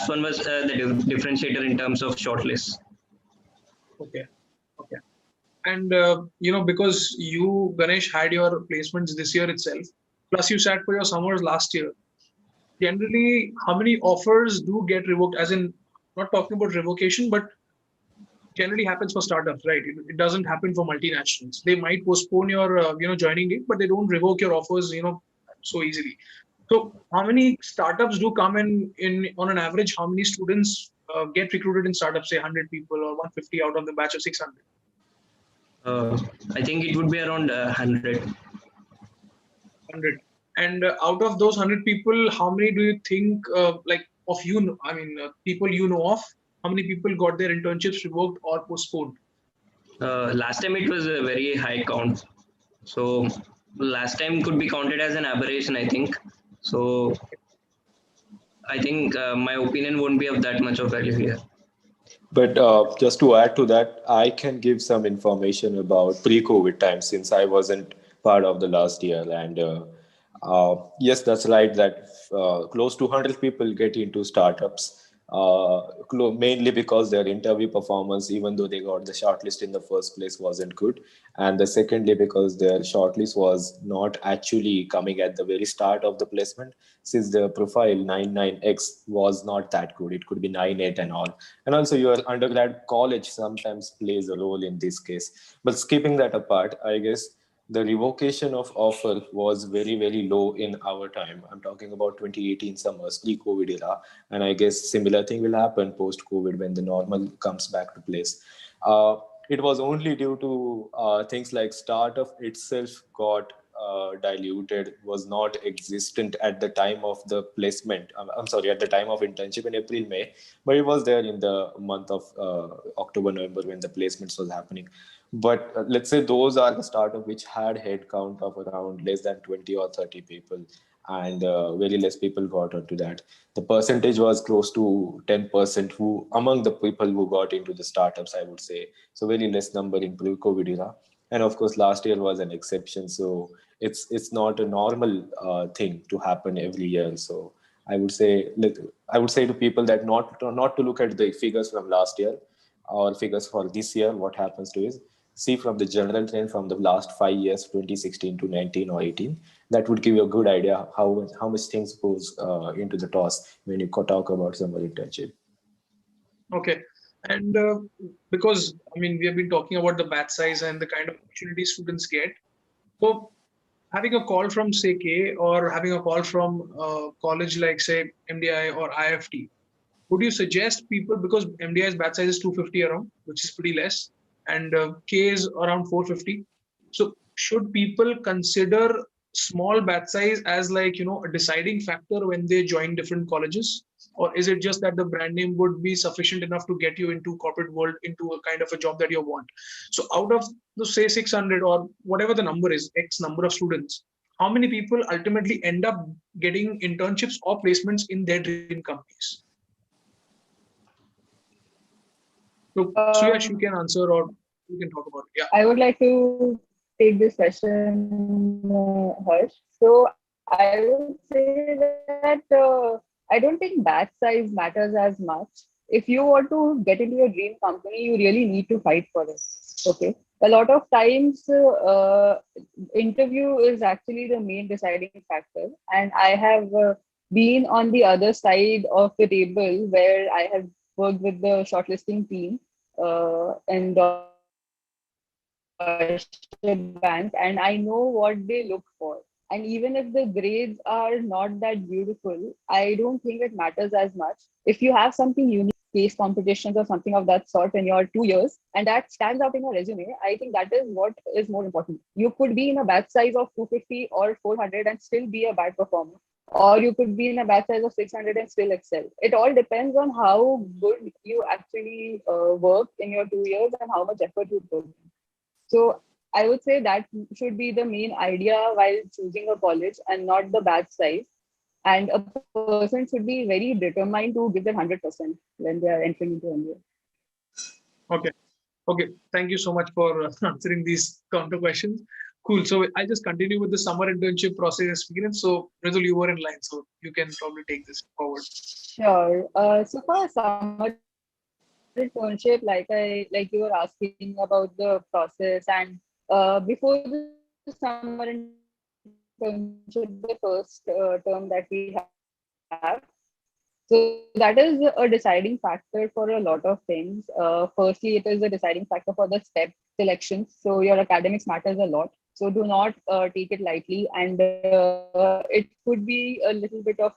one was the differentiator in terms of shortlist. Okay. And because you, Ganesh, had your placements this year itself, plus you sat for your summers last year. Generally, how many offers do get revoked? As in, not talking about revocation, but generally happens for startups, right? It doesn't happen for multinationals. They might postpone your joining date, but they don't revoke your offers so easily. So how many startups do come in on an average? How many students get recruited in startups? Say 100 people or 150 out of the batch of 600. I think it would be around 100. 100. And out of those 100 people, how many do you think, people you know of, how many people got their internships revoked or postponed? Last time it was a very high count. So last time could be counted as an aberration, I think. So I think my opinion won't be of that much of value here. But just to add to that, I can give some information about pre-COVID times, since I wasn't part of the last year. And yes, that's right, that close to 100 people get into startups. mainly because their interview performance, even though they got the shortlist in the first place, wasn't good. And the secondly, because their shortlist was not actually coming at the very start of the placement, since their profile 99X was not that good. It could be 98 and all. And also your undergrad college sometimes plays a role in this case. But skipping that apart, I guess the revocation of offer was very, very low in our time. I'm talking about 2018 summers, pre-COVID era. And I guess similar thing will happen post-COVID when the normal comes back to place. It was only due to things like startup itself got diluted, was not existent at the time of the placement. I'm sorry, at the time of internship in April, May, but it was there in the month of October, November when the placements was happening. But let's say those are the startup which had headcount of around less than 20 or 30 people, and very less people got onto that. The percentage was close to 10% who among the people who got into the startups, I would say. So very less number in pre-COVID era. And of course, last year was an exception. So it's not a normal thing to happen every year. So I would say to people that not to look at the figures from last year or figures for this year. What happens to is see from the general trend from the last 5 years, 2016 to 19 or 18. That would give you a good idea how much things goes into the toss when you talk about summer internship. Okay. And because, I mean, we have been talking about the batch size and the kind of opportunities students get. So having a call from, say, K, or having a call from college like, say, MDI or IFT, would you suggest people, because MDI's batch size is 250 around, which is pretty less, and K is around 450. So should people consider small batch size as like, a deciding factor when they join different colleges? Or is it just that the brand name would be sufficient enough to get you into corporate world, into a kind of a job that you want? So out of the, say, 600 or whatever the number is, X number of students, how many people ultimately end up getting internships or placements in their dream companies? So, Suyash, you can answer or you can talk about it. Yeah. I would like to take this question, Harsh. So I would say that I don't think batch size matters as much. If you want to get into your dream company, you really need to fight for it. Okay. A lot of times, interview is actually the main deciding factor. And I have been on the other side of the table where I have worked with the shortlisting team in Deutsche Bank, and I know what they look for. And even if the grades are not that beautiful, I don't think it matters as much. If you have something unique, case competitions or something of that sort in your 2 years, and that stands out in your resume, I think that is what is more important. You could be in a batch size of 250 or 400 and still be a bad performer. Or you could be in a batch size of 600 and still excel. It all depends on how good you actually work in your 2 years and how much effort you put. So I would say that should be the main idea while choosing a college and not the batch size. And a person should be very determined to give their 100% when they are entering into MBA. Okay. Okay. Thank you so much for answering these counter questions. Cool. So I'll just continue with the summer internship process experience. So Mridul, you were in line, so you can probably take this forward. Sure. So for a summer internship, like you were asking about the process, and before the summer internship, the first term that we have. So that is a deciding factor for a lot of things. Firstly, it is a deciding factor for the step selections. So your academics matters a lot. So do not take it lightly. And it could be a little bit of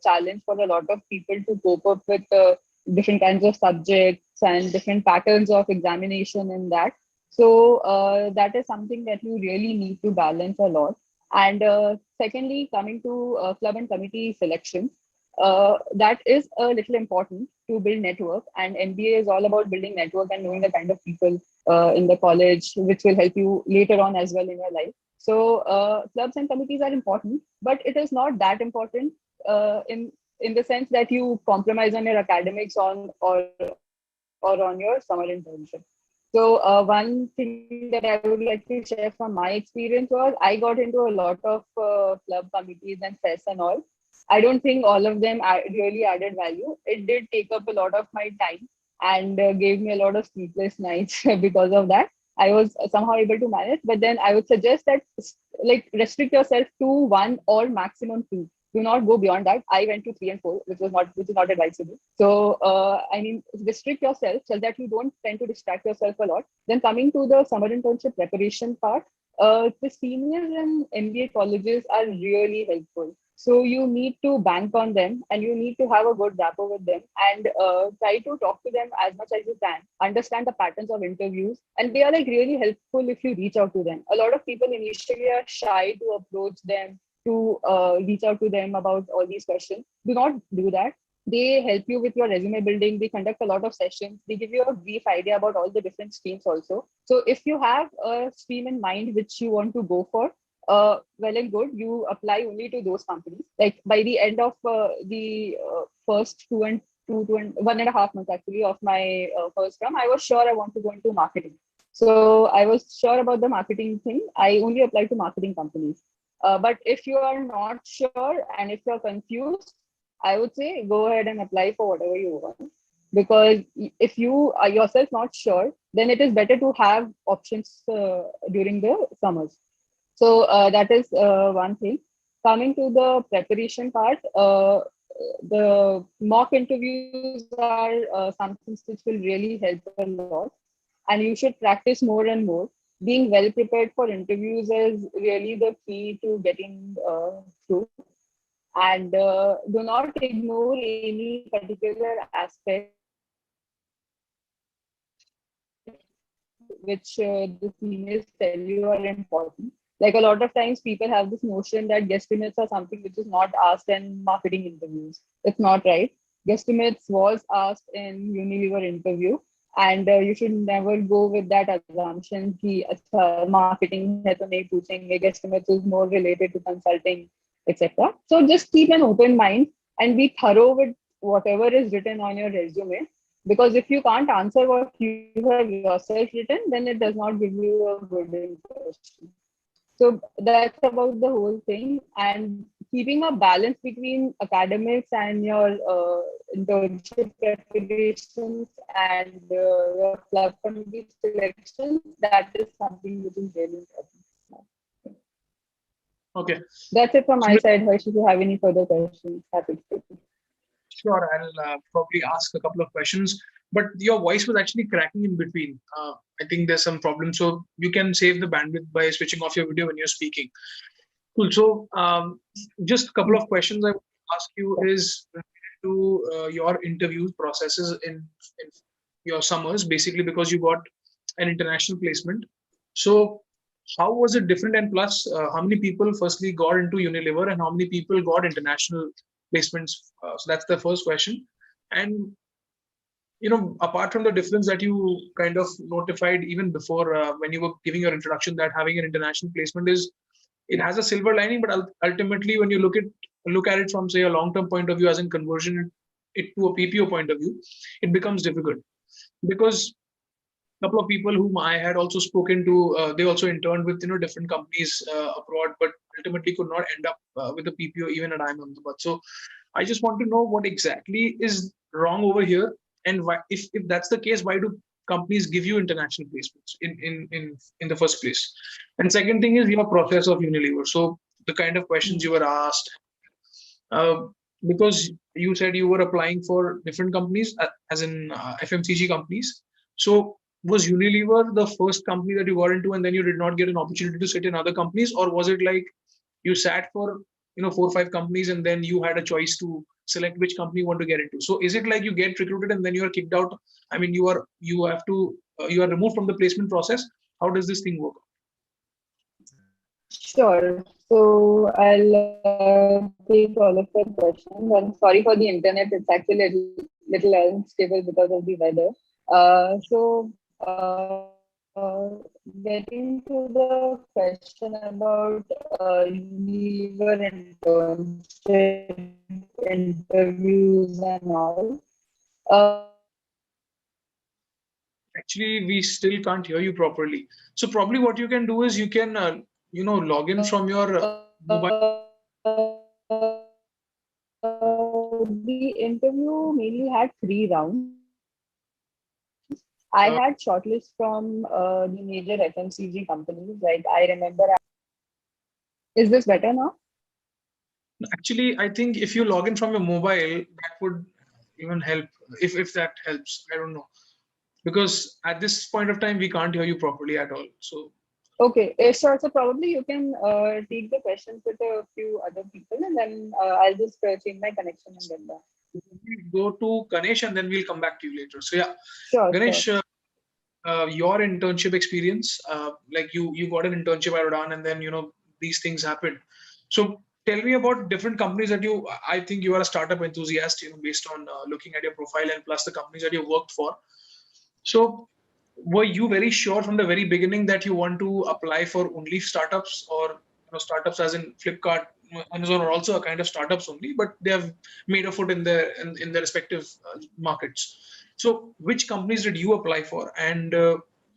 challenge for a lot of people to cope up with different kinds of subjects and different patterns of examination in that. So that is something that you really need to balance a lot. And secondly, coming to club and committee selections, that is a little important to build network, and MBA is all about building network and knowing the kind of people in the college, which will help you later on as well in your life. So clubs and committees are important, but it is not that important in the sense that you compromise on your academics or on your summer internship. So one thing that I would like to share from my experience was I got into a lot of club committees and fests and all. I don't think all of them really added value. It did take up a lot of my time and gave me a lot of sleepless nights because of that. I was somehow able to manage, but then I would suggest that like restrict yourself to one or maximum two. Do not go beyond that. I went to 3 and 4, which is not advisable. So I mean, restrict yourself so that you don't tend to distract yourself a lot. Then coming to the summer internship preparation part, the seniors in MBA colleges are really helpful. So you need to bank on them and you need to have a good rapport with them and try to talk to them as much as you can, understand the patterns of interviews. And they are like really helpful if you reach out to them. A lot of people initially are shy to approach them, to reach out to them about all these questions. Do not do that. They help you with your resume building. They conduct a lot of sessions. They give you a brief idea about all the different streams also. So if you have a stream in mind which you want to go for, well and good, you apply only to those companies. Like by the end of the first 1.5 months actually of my first term, I was sure I want to go into marketing. So I was sure about the marketing thing. I only applied to marketing companies. But if you are not sure and if you're confused, I would say go ahead and apply for whatever you want. Because if you are yourself not sure, then it is better to have options during the summers. So that is one thing. Coming to the preparation part, the mock interviews are something which will really help a lot. And you should practice more and more. Being well prepared for interviews is really the key to getting through. And do not ignore any particular aspect which the seniors tell you are important. Like a lot of times people have this notion that guesstimates are something which is not asked in marketing interviews. It's not right. Guesstimates was asked in Unilever interview, and you should never go with that assumption कि अच्छा marketing है तो नहीं पूछेंगे, guesstimates is more related to consulting, etc. So just keep an open mind and be thorough with whatever is written on your resume. Because if you can't answer what you have yourself written, then it does not give you a good impression. So that's about the whole thing. And keeping a balance between academics and your internship preparations and your club committee selections, that is something which is really important. Okay. That's it from my side. Harsh, if you have any further questions, happy to take it. Sure, I'll probably ask a couple of questions, but your voice was actually cracking in between. I think there's some problem, so you can save the bandwidth by switching off your video when you're speaking. Cool. So just a couple of questions I want to ask you is related to your interview processes in your summers, basically because you got an international placement. So how was it different? And plus, how many people firstly got into Unilever and how many people got international placements? So that's the first question. And apart from the difference that you kind of notified even before when you were giving your introduction, that having an international placement it has a silver lining, but ultimately when you look at it from say a long-term point of view, as in conversion it to a PPO point of view, it becomes difficult because a couple of people whom I had also spoken to, they also interned with different companies abroad, but ultimately could not end up with a PPO even at IIM Ahmedabad. So I just want to know what exactly is wrong over here, and why, if that's the case, why do companies give you international placements in the first place? And second thing is your process of Unilever. So the kind of questions you were asked, because you said you were applying for different companies, as in FMCG companies. So was Unilever the first company that you got into, and then you did not get an opportunity to sit in other companies, or was it like you sat for 4 or 5 companies and then you had a choice to select which company you want to get into? So is it like you get recruited and then you are kicked out? I mean, you are removed from the placement process. How does this thing work? Sure. So I'll take all of the questions. I'm sorry for the internet. It's actually a little unstable because of the weather. Getting to the question about Unilever internship interviews and all. Actually, we still can't hear you properly. So probably what you can do is you can log in from your mobile. the interview mainly had 3 rounds. I had shortlists from the major FMCG companies. Like I remember. Is this better now? Actually, I think if you log in from your mobile, that would even help. If that helps, I don't know, because at this point of time we can't hear you properly at all. So Okay, sure. So probably you can take the questions with a few other people, and then I'll just change my connection and get back. go to Ganesh and then we'll come back to you later. So yeah, Sure, Ganesh, sure. your internship experience, like you got an internship at Udaan, and then these things happened. So tell me about different companies that you. I think you are a startup enthusiast, based on looking at your profile and plus the companies that you worked for. So were you very sure from the very beginning that you want to apply for only startups, or startups as in Flipkart, Amazon are also a kind of startups only, but they have made a foot in their respective markets. So which companies did you apply for, and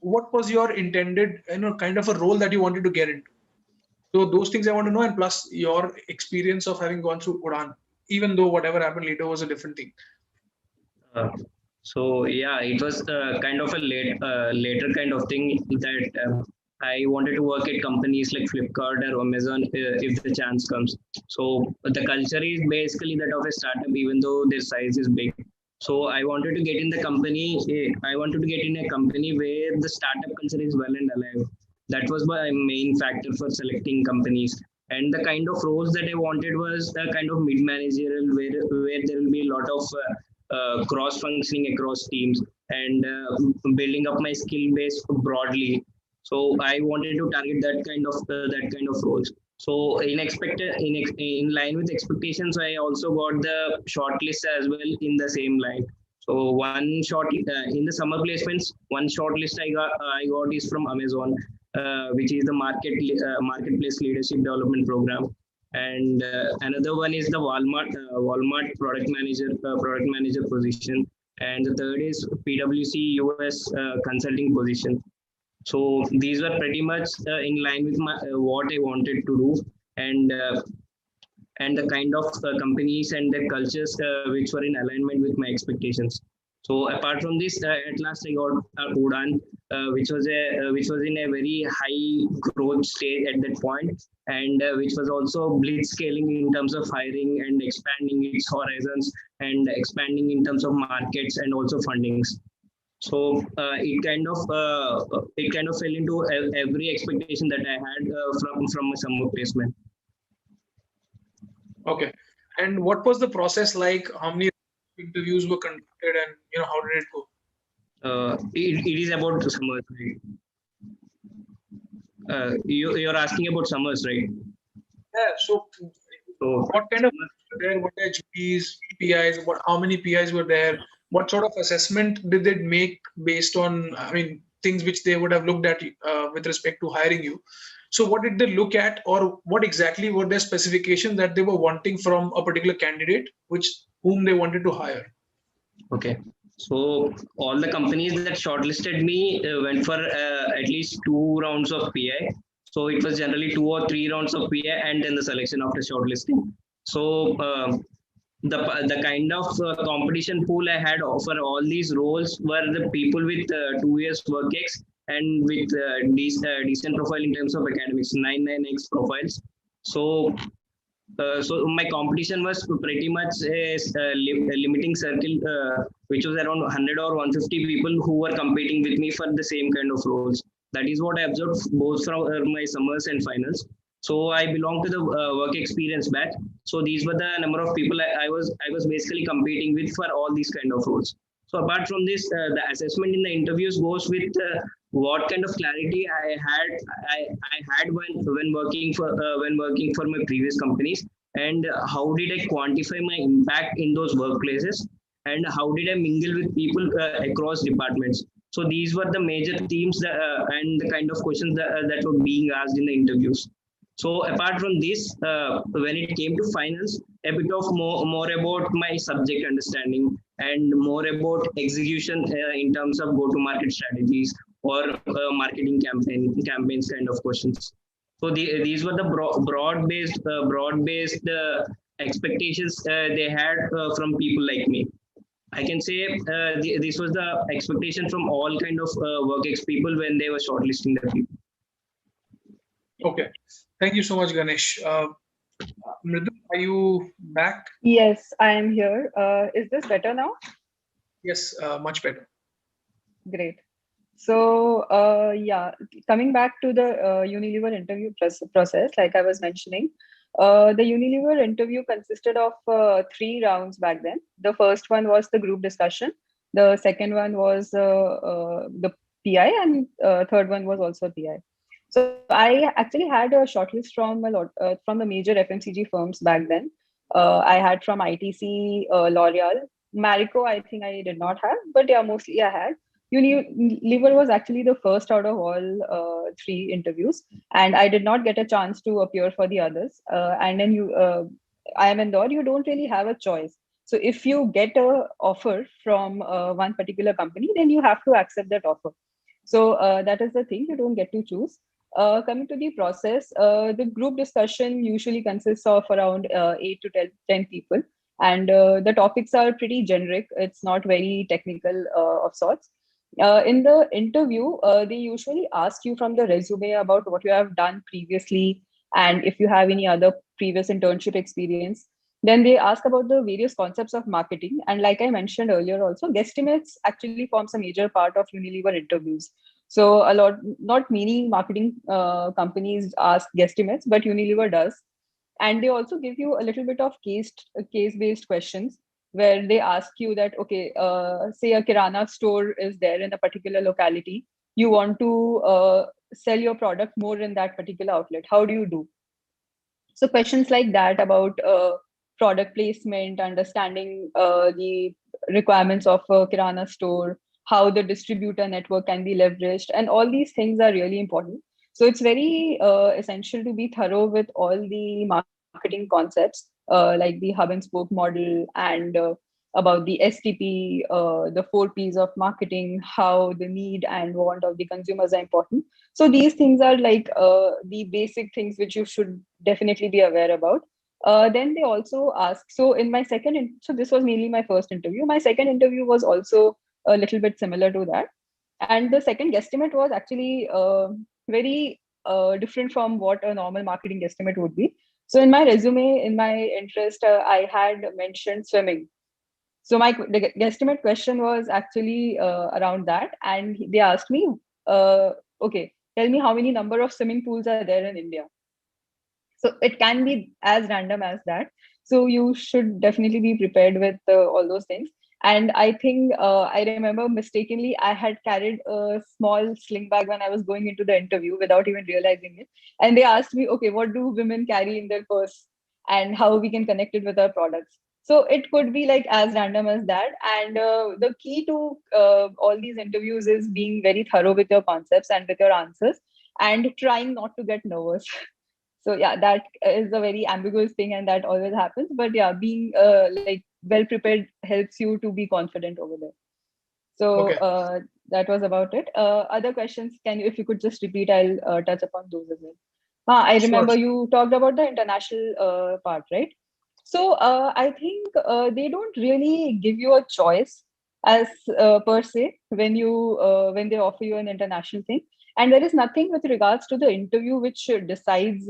what was your intended kind of a role that you wanted to get into? So those things I want to know, and plus your experience of having gone through Udaan, even though whatever happened later was a different thing. Uh, so yeah, it was kind of a later kind of thing that I wanted to work at companies like Flipkart or Amazon if the chance comes. So the culture is basically that of a startup, even though their size is big. So I wanted to get in the company. I wanted to get in a company where the startup culture is well and alive. That was my main factor for selecting companies. And the kind of roles that I wanted was a kind of mid-managerial, where there will be a lot of cross functioning across teams, and building up my skill base broadly. So I wanted to target that kind of roles. So in line with expectations, I also got the shortlist as well in the same line. So one short in the summer placements, one shortlist I got is from Amazon, which is the marketplace leadership development program, and another one is the Walmart product manager position, and the third is PwC US consulting position. So these were pretty much in line with what I wanted to do, and the kind of companies and the cultures which were in alignment with my expectations. So apart from this, at last I got Udaan, which was in a very high growth stage at that point, and which was also blitz scaling in terms of hiring and expanding its horizons, and expanding in terms of markets and also fundings. So it kind of fell into every expectation that I had from a summer placement. Okay. And what was the process like? How many interviews were conducted, and how did it go? It is about summers, right? You're asking about summers, right? Yeah. So So what kind of there were there GPs, PIs? How many PIs were there? What sort of assessment did they make based on, things which they would have looked at with respect to hiring you? So what did they look at, or what exactly were their specifications that they were wanting from a particular candidate, whom they wanted to hire? okay. So all the companies that shortlisted me went for at least 2 rounds of PI. So it was generally 2 or 3 rounds of PI, and then the selection after shortlisting. So the kind of competition pool I had for all these roles were the people with 2 years work ex, and with decent profile in terms of academics, 9x profiles. So my competition was pretty much a limiting circle, which was around 100 or 150 people who were competing with me for the same kind of roles. That is what I observed both from my summers and finals. So I belong to the work experience batch. So these were the number of people I was basically competing with for all these kind of roles. So apart from this, the assessment in the interviews goes with what kind of clarity I had when working for my previous companies, and how did I quantify my impact in those workplaces, and how did I mingle with people across departments. So these were the major themes and the kind of questions that were being asked in the interviews. So apart from this, when it came to finals, a bit of more about my subject understanding, and more about execution in terms of go-to-market strategies, or marketing campaigns kind of questions. So these were the broad-based expectations they had from people like me. I can say this was the expectation from all kind of work ex people when they were shortlisting the people. Okay. Thank you so much, Ganesh. Mridul, are you back? Yes, I am here. Is this better now? Yes, much better. Great. So, yeah, coming back to the Unilever interview process, like I was mentioning, the Unilever interview consisted of 3 rounds back then. The first one was the group discussion. The second one was the PI, and third one was also PI. So I actually had a shortlist from from the major FMCG firms back then. I had from ITC, L'Oreal, Marico. I think I did not have, but yeah, mostly I had. Unilever was actually the first out of all 3 interviews, and I did not get a chance to appear for the others. And then IIM Indore, you don't really have a choice. So if you get a offer from one particular company, then you have to accept that offer. So that is the thing, you don't get to choose. Coming to the process, the group discussion usually consists of around 8 to 10 people, and the topics are pretty generic. It's not very technical of sorts. In the interview, they usually ask you from the resume about what you have done previously and if you have any other previous internship experience. Then they ask about the various concepts of marketing. And like I mentioned earlier, also, guesstimates actually forms a major part of Unilever interviews. So a lot, not many marketing companies ask guesstimates, but Unilever does. And they also give you a little bit of case based questions where they ask you that, okay, say a kirana store is there in a particular locality, you want to sell your product more in that particular outlet, how do you do? So questions like that about product placement, understanding the requirements of a kirana store, how the distributor network can be leveraged, and all these things are really important. So it's very essential to be thorough with all the marketing concepts, like the hub and spoke model, and about the STP, the 4 Ps of marketing, how the need and want of the consumers are important. So these things are like the basic things which you should definitely be aware about. Then they also ask, so in my so this was mainly my first interview. My second interview was also a little bit similar to that. And the second guesstimate was actually very different from what a normal marketing guesstimate would be. So in my resume, in my interest, I had mentioned swimming. So the guesstimate question was actually around that, and they asked me, okay, tell me how many number of swimming pools are there in India. So it can be as random as that. So you should definitely be prepared with all those things. And I think I remember mistakenly I had carried a small sling bag when I was going into the interview without even realizing it. And they asked me, okay, what do women carry in their purse and how we can connect it with our products? So it could be like as random as that. And the key to all these interviews is being very thorough with your concepts and with your answers and trying not to get nervous. So yeah, that is a very ambiguous thing, and that always happens. But yeah, being like well prepared helps you to be confident over there. So Okay. that was about it. Other questions, can you, if you could just repeat, I'll touch upon those as well. I remember Sure. you talked about the international part, right? So I think they don't really give you a choice as per se when they offer you an international thing, and there is nothing with regards to the interview which decides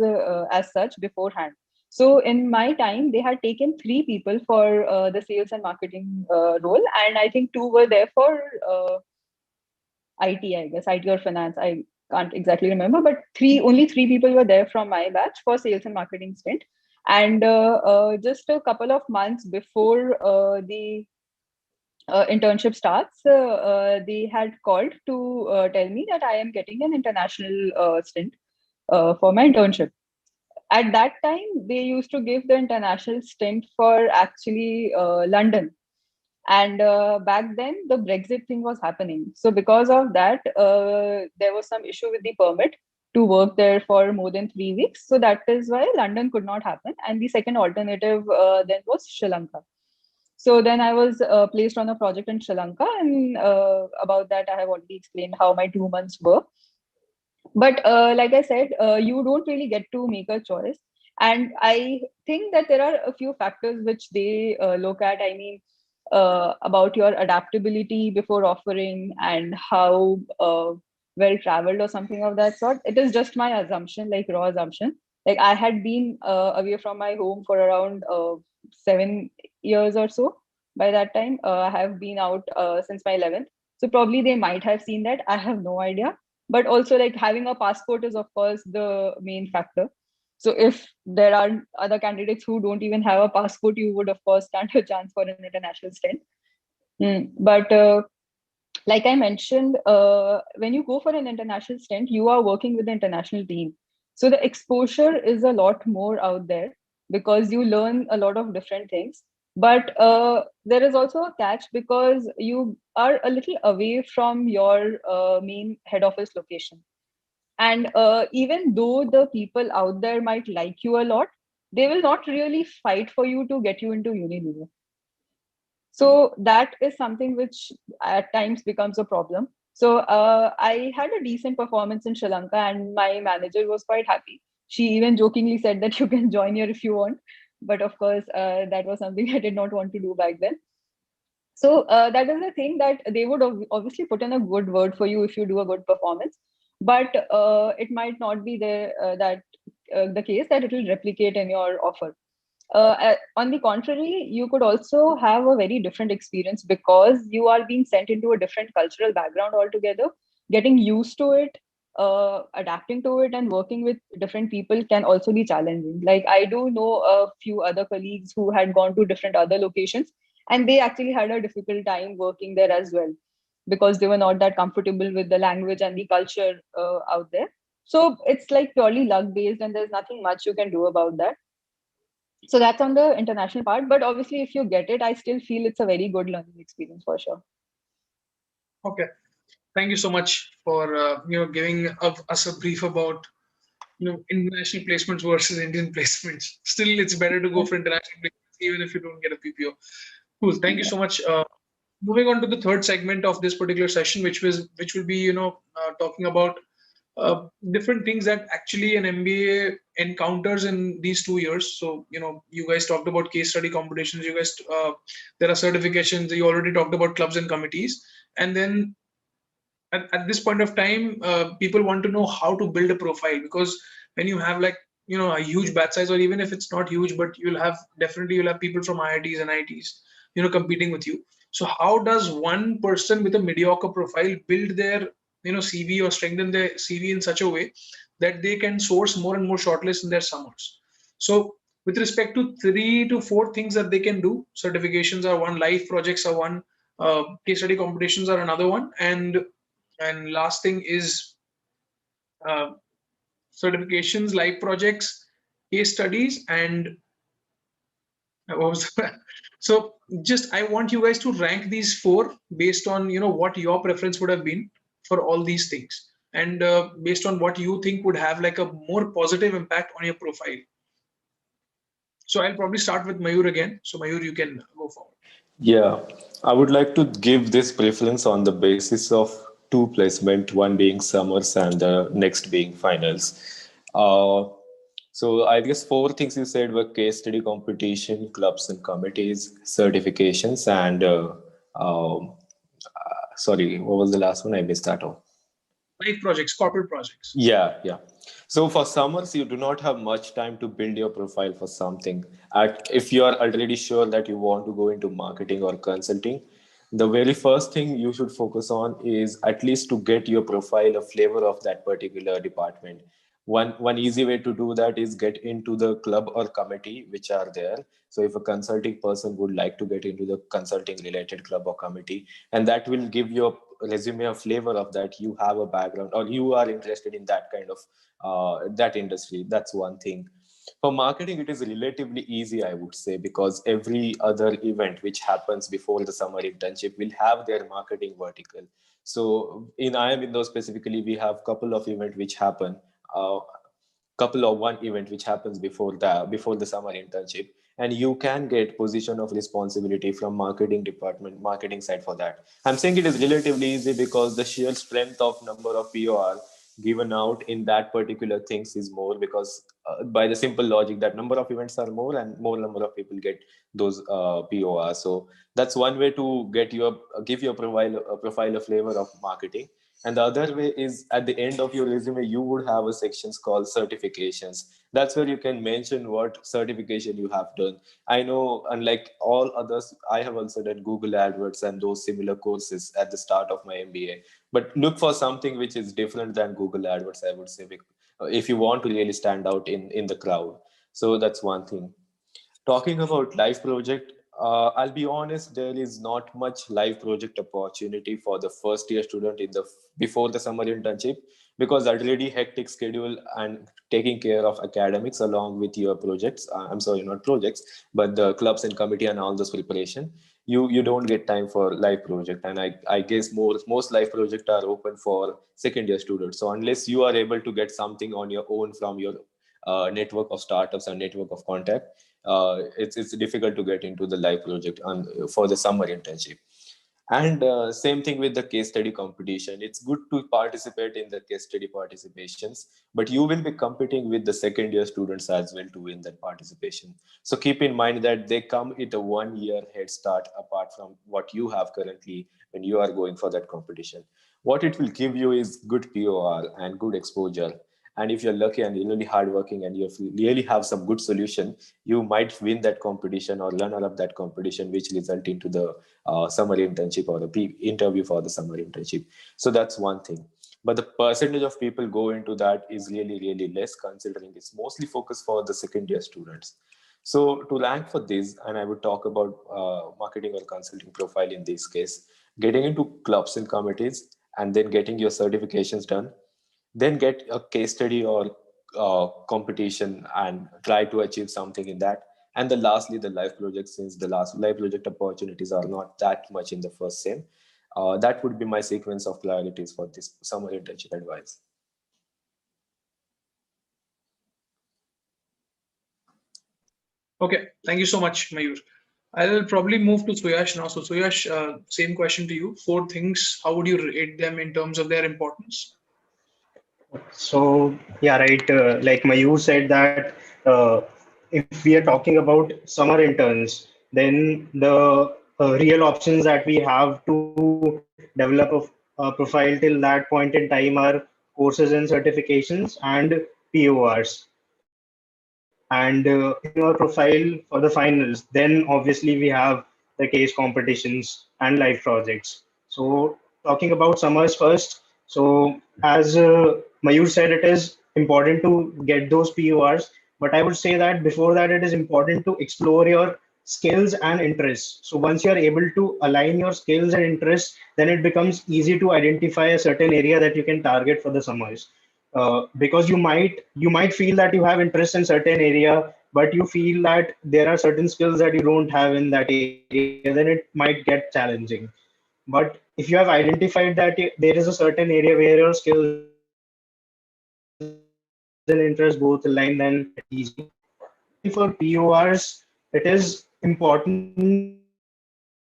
as such beforehand. So in my time, they had taken 3 people for the sales and marketing role, and I think 2 were there for IT, I guess, IT or finance. I can't exactly remember, but only 3 people were there from my batch for sales and marketing stint. And just a couple of months before the internship starts, they had called to tell me that I am getting an international stint for my internship. At that time, they used to give the international stint for actually London. And back then, the Brexit thing was happening. So because of that, there was some issue with the permit to work there for more than 3 weeks. So that is why London could not happen. And the second alternative then was Sri Lanka. So then I was placed on a project in Sri Lanka. And about that, I have already explained how my 2 months were. But like I said, you don't really get to make a choice. And I think that there are a few factors which they look at. I mean, about your adaptability before offering and how well traveled or something of that sort. It is just my assumption, like raw assumption. Like I had been away from my home for around 7 years or so. By that time, I have been out since my 11th. So probably they might have seen that. I have no idea. But also, like having a passport is, of course, the main factor. So if there are other candidates who don't even have a passport, you would, of course, stand a chance for an international stint. But like I mentioned, when you go for an international stint, you are working with the international team. So the exposure is a lot more out there because you learn a lot of different things. But there is also a catch because you are a little away from your main head office location. And even though the people out there might like you a lot, they will not really fight for you to get you into Unilever. So that is something which at times becomes a problem. So I had a decent performance in Sri Lanka, and my manager was quite happy. She even jokingly said that you can join here if you want. But of course, that was something I did not want to do back then. So that is the thing, that they would obviously put in a good word for you if you do a good performance, but it might not be the case that it will replicate in your offer. On the contrary, you could also have a very different experience because you are being sent into a different cultural background altogether. Getting used to it, adapting to it, and working with different people can also be challenging. Like I do know a few other colleagues who had gone to different other locations, and they actually had a difficult time working there as well because they were not that comfortable with the language and the culture out there. So it's like purely luck based, and there's nothing much you can do about that. So that's on the international part, but obviously if you get it, I still feel it's a very good learning experience for sure. Okay, thank you so much for giving us a brief about international placements versus Indian placements. Still, it's better to go for international placements even if you don't get a PPO. Cool, thank you so much. Moving on to the third segment of this particular session, which will be talking about different things that actually an MBA encounters in these 2 years. So, you guys talked about case study competitions. You guys, there are certifications. You already talked about clubs and committees. And then at this point of time, people want to know how to build a profile, because when you have like, a huge batch size, or even if it's not huge, but you'll have people from IITs and IITs, competing with you. So how does one person with a mediocre profile build their CV, or strengthen their CV in such a way that they can source more and more shortlists in their summers? So with respect to 3 to 4 things that they can do, certifications are one, live projects are one, case study competitions are another one, and last thing is uh, certifications, live projects, case studies, and what was so just I want you guys to rank these 4 based on what your preference would have been for all these things, and based on what you think would have like a more positive impact on your profile. So I'll probably start with Mayur again. So Mayur, you can go forward. Yeah, I would like to give this preference on the basis of 2 placement, one being summers and the next being finals. Uh, so I guess 4 things you said were case study competition, clubs and committees, certifications, and sorry, what was the last one? I missed that one. Live projects, corporate projects. Yeah. So for summers, you do not have much time to build your profile for something. If you are already sure that you want to go into marketing or consulting, the very first thing you should focus on is at least to get your profile a flavor of that particular department. One easy way to do that is get into the club or committee which are there. So if a consulting person would like to get into the consulting related club or committee, and that will give your resume a flavor of that you have a background or you are interested in that kind of that industry. That's one thing. For marketing, it is relatively easy, I would say, because every other event which happens before the summer internship will have their marketing vertical. So in IIM Indore specifically, we have couple of events which happen, couple of one event which happens before the summer internship, and you can get position of responsibility from marketing department, marketing side for that. I'm saying it is relatively easy because the sheer strength of number of POR, given out in that particular things is more, because by the simple logic that number of events are more and more number of people get those POR. So that's one way to get your give your profile a flavor of marketing. And the other way is at the end of your resume, you would have a sections called certifications. That's where you can mention what certification you have done. I know, unlike all others, I have also done Google AdWords and those similar courses at the start of my MBA. But look for something which is different than Google AdWords, I would say, if you want to really stand out in the crowd. So that's one thing. Talking about live project, I'll be honest, there is not much live project opportunity for the first year student in the before the summer internship, because already hectic schedule and taking care of academics along with your projects. I'm sorry, not projects, but the clubs and committee and all those preparation. You don't get time for live project, and I guess most live project are open for second year students. So unless you are able to get something on your own from your network of startups and network of contact, it's difficult to get into the live project for the summer internship. And same thing with the case study competition. It's good to participate in the case study participations, but you will be competing with the second year students as well to win that participation. So keep in mind that they come with a 1 year head start apart from what you have currently when you are going for that competition. What it will give you is good POR and good exposure. And if you're lucky and you're really hardworking and you really have some good solution, you might win that competition or runner up that competition, which result into the summer internship or the interview for the summer internship. So that's one thing. But the percentage of people go into that is really, really less, considering it's mostly focused for the second year students. So to rank for this, and I would talk about marketing or consulting profile in this case, getting into clubs and committees, and then getting your certifications done, then get a case study or competition and try to achieve something in that. And then lastly, the live project, since the last live project opportunities are not that much in the first sem. That would be my sequence of priorities for this summer internship advice. Okay, thank you so much, Mayur. I'll probably move to Suyash now. So Suyash, same question to you. 4 things, how would you rate them in terms of their importance? So yeah, right. Like Mayur said that if we are talking about summer interns, then the real options that we have to develop a profile till that point in time are courses and certifications and PORs. And if you are building your profile for the finals, then obviously we have the case competitions and live projects. So talking about summers first. So as Mayur said, it is important to get those PORs, but I would say that before that, it is important to explore your skills and interests. So once you are able to align your skills and interests, then it becomes easy to identify a certain area that you can target for the summers. Because you might feel that you have interest in certain area, but you feel that there are certain skills that you don't have in that area, then it might get challenging. But if you have identified that there is a certain area where your skills and interests both align, then it becomes easy. And again, for PORs, it is important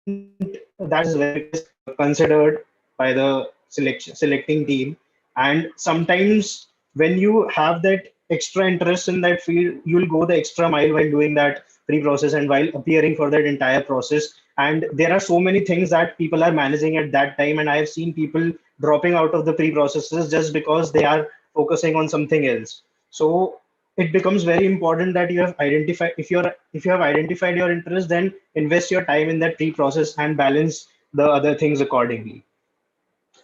that this is very considered by the selecting team. And sometimes when you have that extra interest in that field, you'll go the extra mile while doing that pre-process and while appearing for that entire process. And there are so many things that people are managing at that time, and I have seen people dropping out of the pre-processes just because they are focusing on something else. So it becomes very important that you have identified, if you have identified your interest, then invest your time in that pre-process and balance the other things accordingly.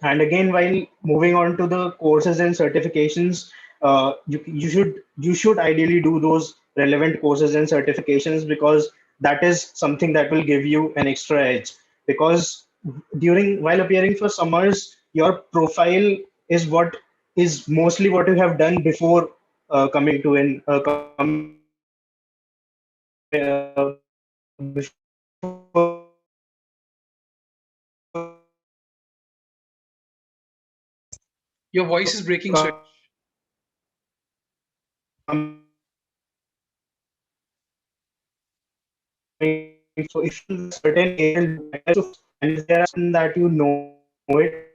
And again, while moving on to the courses and certifications, you should ideally do those relevant courses and certifications, because that is something that will give you an extra edge. Because while appearing for summers, your profile is what is mostly what you have done before coming to coming before Your voice is breaking, Suyash. so if you that certain area will do better, so and if there are certain that you know it,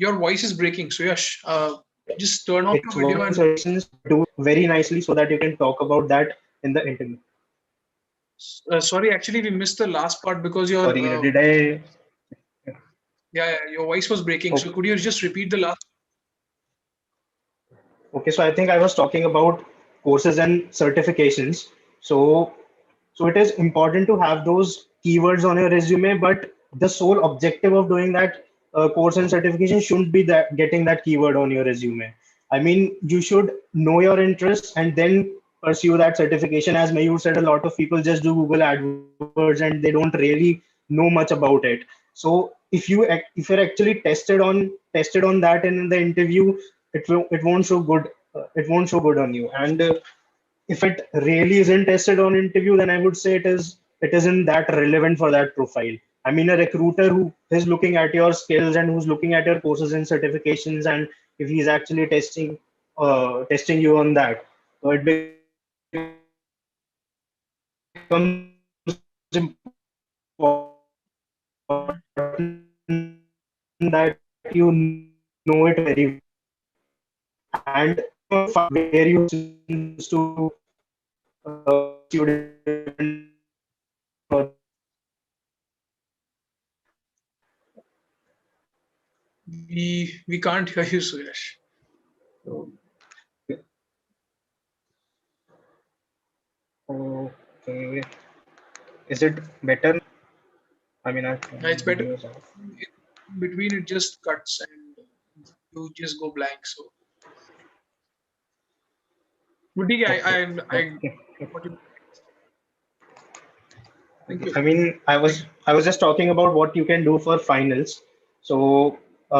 Your voice is breaking. Suyash, just turn off your video and do very nicely so that you can talk about that in the interview. sorry, actually we missed the last part because your Sorry, did I? yeah, your voice was breaking. Okay. So could you just repeat the last? Okay, so I think I was talking about courses and certifications. So, so it is important to have those keywords on your resume, but the sole objective of doing that course and certification shouldn't be that getting that keyword on your resume. I mean, you should know your interests and then pursue that certification. As Mayur said, a lot of people just do Google AdWords and they don't really know much about it. So if you're actually tested on that in the interview, it won't show good. It won't show good on you. And if it really isn't tested on interview, then I would say it isn't that relevant for that profile. I mean, a recruiter who is looking at your skills and who's looking at your courses and certifications, and if he's actually testing you on that, so it becomes important that you know it very well. And where you choose to pursue different We can't hear you, Suyash. Okay. Is it better? I mean, It's better. Between it just cuts and you just go blank. So, but I what you, thank you. I mean, I was just talking about what you can do for finals. So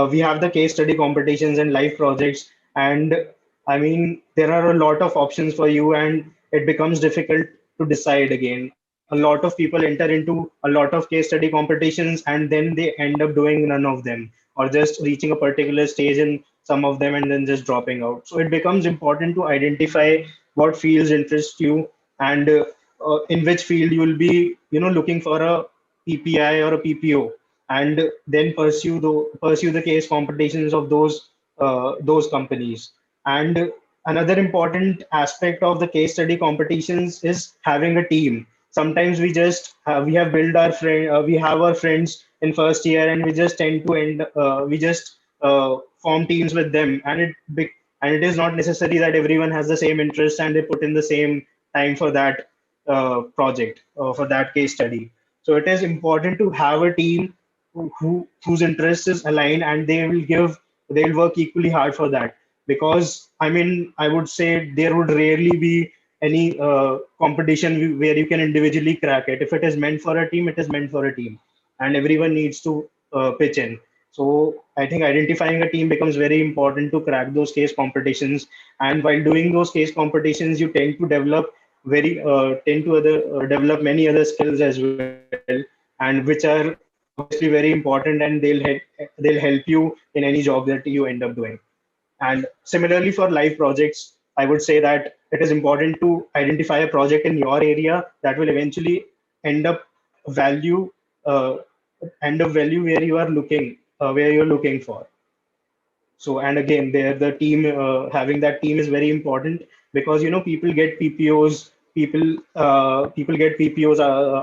we have the case study competitions and live projects, and I mean there are a lot of options for you, and it becomes difficult to decide again. A lot of people enter into a lot of case study competitions, and then they end up doing none of them, or just reaching a particular stage in some of them and then just dropping out. So it becomes important to identify what fields interest you and in which field you will be looking for a PPI or a PPO, and then pursue the case competitions of those companies. And another important aspect of the case study competitions is having a team. Sometimes we have built our friend we have our friends in first year, and we just tend to end we just form teams with them, and it is not necessary that everyone has the same interest and they put in the same time for that project for that case study. So it is important to have a team whose interest is aligned, and they'll work equally hard for that. Because I mean, I would say there would rarely be any competition where you can individually crack it. If it is meant for a team, it is meant for a team, and everyone needs to pitch in. So I think identifying a team becomes very important to crack those case competitions. And while doing those case competitions, you tend to develop many other skills as well, and which are obviously very important, and they'll help you in any job that you end up doing. And similarly for live projects, I would say that it is important to identify a project in your area that will eventually end up value uh, value where you're looking for. So, and again, there the team having that team is very important, because people get PPOs, people get PPOs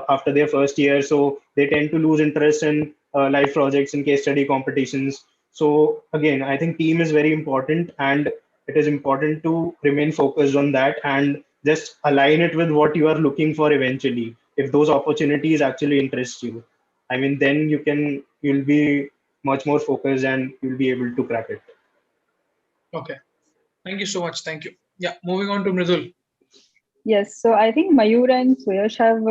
after their first year, so they tend to lose interest in live projects and case study competitions. So again, I think team is very important, and it is important to remain focused on that and just align it with what you are looking for eventually. If those opportunities actually interest you, I mean, then you'll be much more focused and you'll be able to crack it. Okay. Thank you so much. Thank you. Yeah. Moving on to Mridul. Yes, so I think Mayur and Suyash have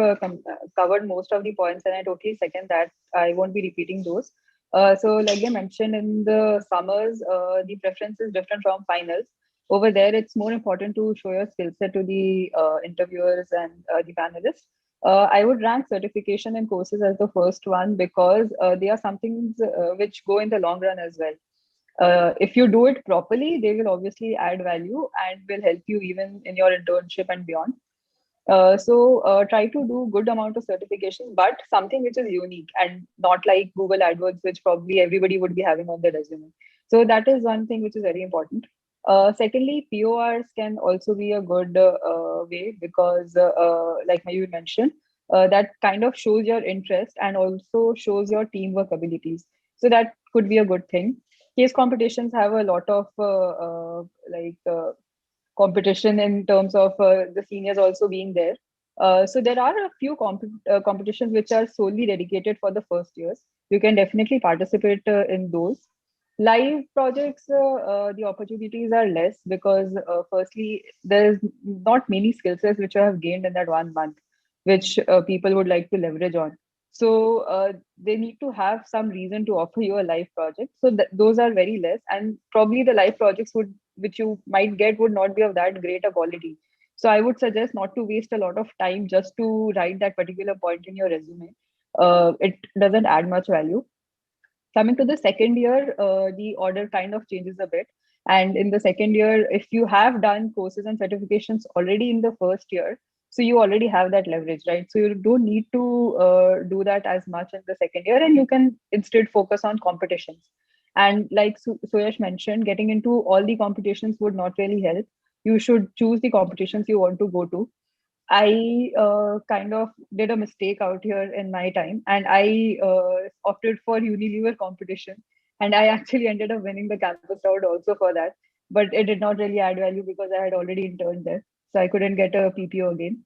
covered most of the points, and I totally second that. I won't be repeating those. So, like I mentioned, in the summers, the preference is different from finals. Over there, it's more important to show your skill set to the interviewers and the panelists. I would rank certification and courses as the first one, because they are some things which go in the long run as well. If you do it properly, they will obviously add value and will help you even in your internship and beyond. So try to do good amount of certification, but something which is unique and not like Google AdWords, which probably everybody would be having on their resume. So that is one thing which is very important. Secondly, PORs can also be a good way because, like Mayur mentioned, that kind of shows your interest and also shows your teamwork abilities. So that could be a good thing. Case competitions have a lot of competition in terms of the seniors also being there. So there are a few competitions which are solely dedicated for the first years. You can definitely participate in those. Live projects, the opportunities are less because firstly, there's not many skill sets which I have gained in that 1 month, which people would like to leverage on. So they need to have some reason to offer you a live project. So those are very less, and probably the live projects which you might get would not be of that great a quality. So I would suggest not to waste a lot of time just to write that particular point in your resume. It doesn't add much value. Coming to the second year, the order kind of changes a bit. And in the second year, if you have done courses and certifications already in the first year, so you already have that leverage, right? So you don't need to do that as much in the second year, and you can instead focus on competitions. And like Suyash mentioned, getting into all the competitions would not really help. You should choose the competitions you want to go to. I kind of did a mistake out here in my time, and I opted for Unilever competition, and I actually ended up winning the campus round also for that. But it did not really add value because I had already interned there, so I couldn't get a PPO again.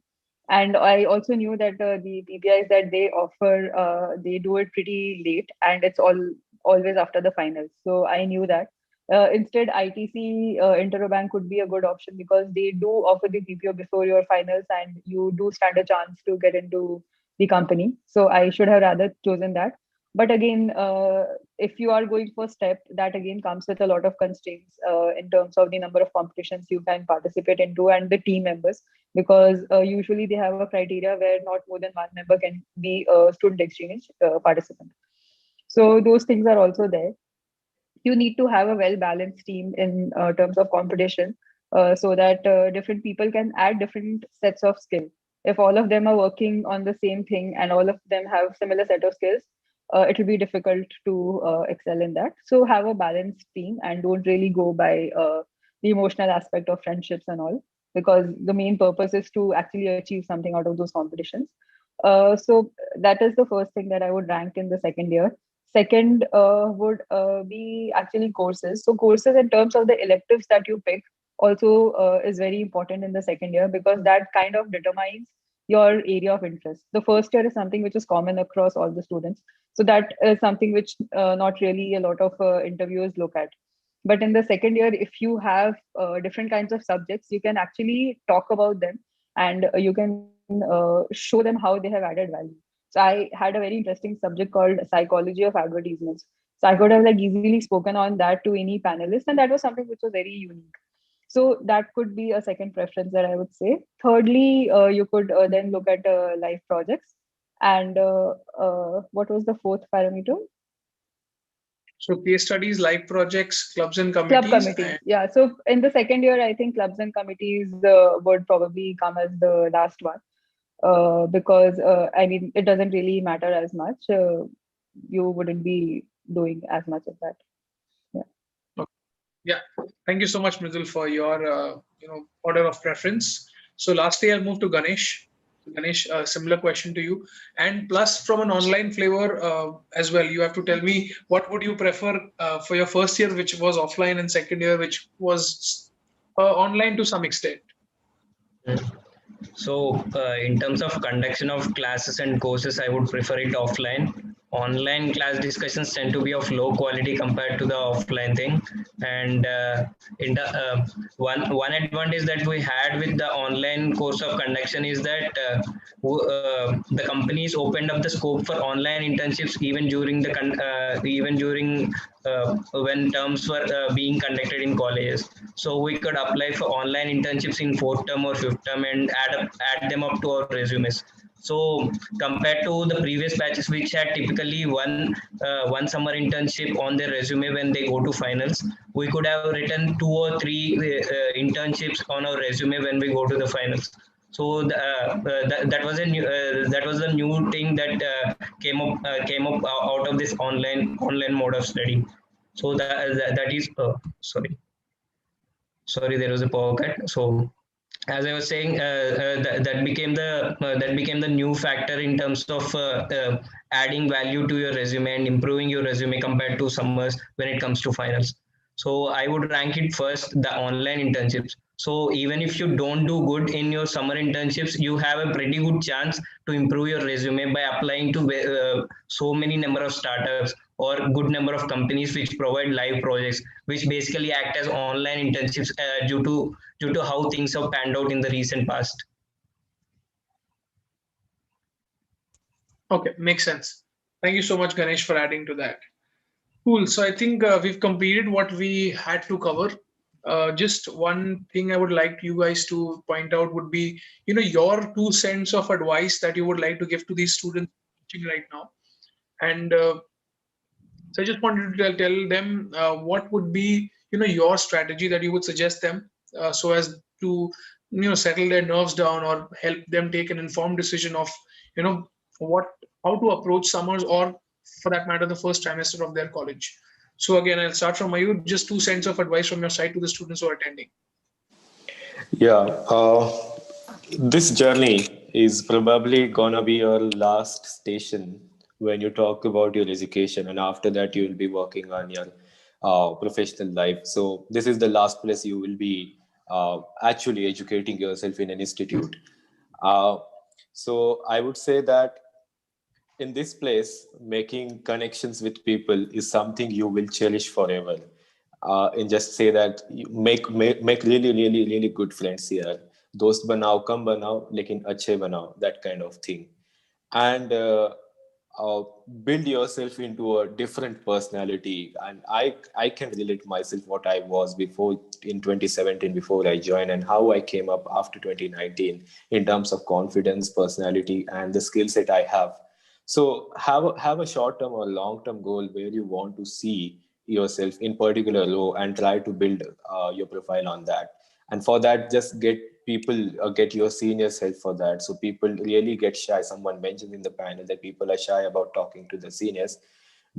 And I also knew that the PPIs that they offer, they do it pretty late, and it's always after the finals. So I knew that. Instead, ITC Interbank could be a good option because they do offer the PPO before your finals, and you do stand a chance to get into the company. So I should have rather chosen that. But again, if you are going for step, that again comes with a lot of constraints in terms of the number of competitions you can participate into and the team members, because usually they have a criteria where not more than one member can be a student exchange participant. So those things are also there. You need to have a well balanced team in terms of competition, so that different people can add different sets of skill. If all of them are working on the same thing and all of them have similar set of skills, it will be difficult to excel in that. So have a balanced team and don't really go by the emotional aspect of friendships and all, because the main purpose is to actually achieve something out of those competitions. So that is the first thing that I would rank in the second year. Second would be actually courses. So courses in terms of the electives that you pick also is very important in the second year, because that kind of determines your area of interest. The first year is something which is common across all the students. So that is something which not really a lot of interviewers look at. But in the second year, if you have different kinds of subjects, you can actually talk about them, and you can show them how they have added value. So I had a very interesting subject called psychology of advertisements. So I could have like easily spoken on that to any panelist, and that was something which was very unique. So that could be a second preference that I would say. Thirdly, you could then look at live projects. And what was the fourth parameter? So case studies, live projects, clubs and Club committees. committees. Yeah. So in the second year, I think clubs and committees would probably come as the last one, because I mean, it doesn't really matter as much. You wouldn't be doing as much of that. Yeah. Yeah. Thank you so much, Mridul, for your order of preference. So lastly, I'll move to Ganesh. Ganesh, similar question to you. And plus, from an online flavor as well, you have to tell me what would you prefer for your first year, which was offline, and second year, which was online to some extent. So, in terms of conduction of classes and courses, I would prefer it offline. Online class discussions tend to be of low quality compared to the offline thing. And in the one advantage that we had with the online course of conduction is that the companies opened up the scope for online internships even during the when terms were being conducted in colleges. So we could apply for online internships in fourth term or fifth term and add them up to our resumes. So compared to the previous batches, which had typically one summer internship on their resume when they go to finals, we could have written 2 or 3 internships on our resume when we go to the finals. So that was a new thing that came up out of this online mode of study. So that is sorry, there was a power cut. So as I was saying, that became the new factor in terms of adding value to your resume and improving your resume compared to summers when it comes to finals. So I would rank it first, the online internships. So even if you don't do good in your summer internships, you have a pretty good chance to improve your resume by applying to so many number of startups or good number of companies which provide live projects, which basically act as online internships due to how things have panned out in the recent past. Okay, makes sense. Thank you so much, Ganesh, for adding to that. Cool. So I think we've completed what we had to cover. Just one thing I would like you guys to point out would be, your 2 cents of advice that you would like to give to these students watching right now. And so I just wanted to tell them what would be, your strategy that you would suggest them so as to, settle their nerves down or help them take an informed decision of, you know, what how to approach summers or, for that matter, the first trimester of their college. So again, I'll start from Mayur. Just 2 cents of advice from your side to the students who are attending. Yeah, this journey is probably gonna be your last station when you talk about your education, and after that, you will be working on your professional life. So, this is the last place you will be actually educating yourself in an institute. Uh, so, I would say that in this place, making connections with people is something you will cherish forever. And just say that you make really really really good friends here. दोस्त बनाओ कम बनाओ लेकिन अच्छे बनाओ, that kind of thing. And uh, build yourself into a different personality. And I can relate myself what I was before in 2017 before I joined, and how I came up after 2019 in terms of confidence, personality, and the skill set I have. So have a short term or long term goal where you want to see yourself in particular role, and try to build your profile on that. And for that, just get people, get your seniors help for that. So people really get shy. Someone mentioned in the panel that people are shy about talking to the seniors.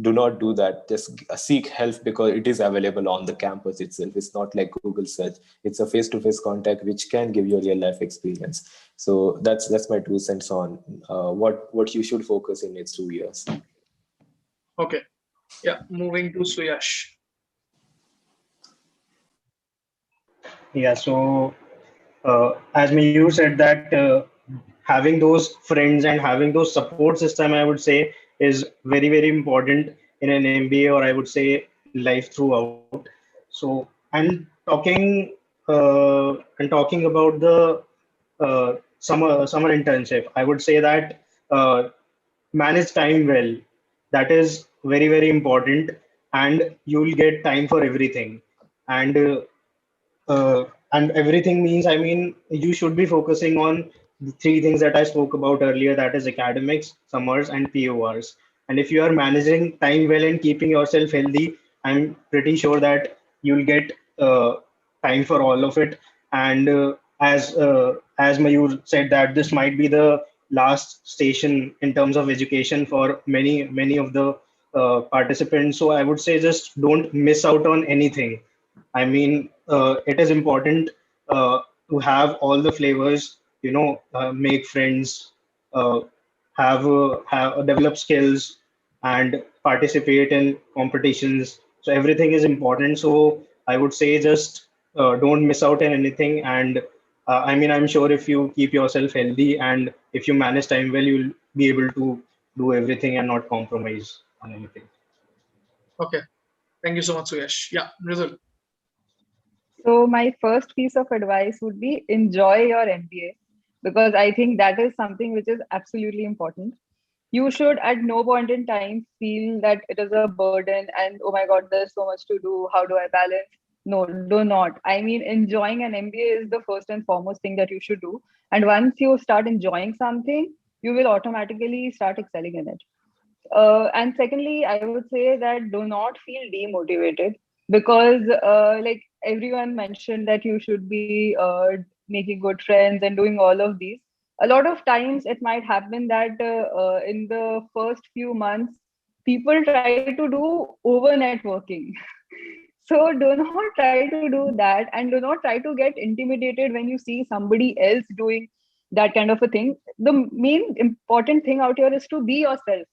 Do not do that. Just seek help, because it is available on the campus itself. It's not like Google search. It's a face-to-face contact which can give you a real life experience. So that's my 2 cents on what you should focus in next 2 years. Okay. Yeah. Moving to Suyash. Yeah, so as Mayur said that having those friends and having those support system, I would say, is very, very important in an MBA, or I would say life throughout. So and talking about the summer internship, I would say that manage time well. That is very, very important, and you will get time for everything. And and everything means, I mean, you should be focusing on the three things that I spoke about earlier, that is academics, summers, and PORs. And if you are managing time well and keeping yourself healthy, I'm pretty sure that you'll get time for all of it. And as Mayur said, that this might be the last station in terms of education for many of the participants. So I would say just don't miss out on anything. I mean, it is important to have all the flavors, make friends, uh, have develop skills, and participate in competitions. So everything is important. So I would say just don't miss out on anything. And I mean, I'm sure if you keep yourself healthy and if you manage time well, you'll be able to do everything and not compromise on anything. Okay. Thank you so much, Suyash. Yeah. Mridul. So my first piece of advice would be enjoy your MBA, because I think that is something which is absolutely important. You should at no point in time feel that it is a burden and oh my god, there's so much to do. How do I balance? No, do not. I mean, enjoying an MBA is the first and foremost thing that you should do. And once you start enjoying something, you will automatically start excelling in it. And secondly, I would say that do not feel demotivated, because, like everyone mentioned, that you should be making good friends and doing all of these. A lot of times, it might happen that in the first few months, people try to do over networking. So do not try to do that, and do not try to get intimidated when you see somebody else doing that kind of a thing. The main important thing out here is to be yourself,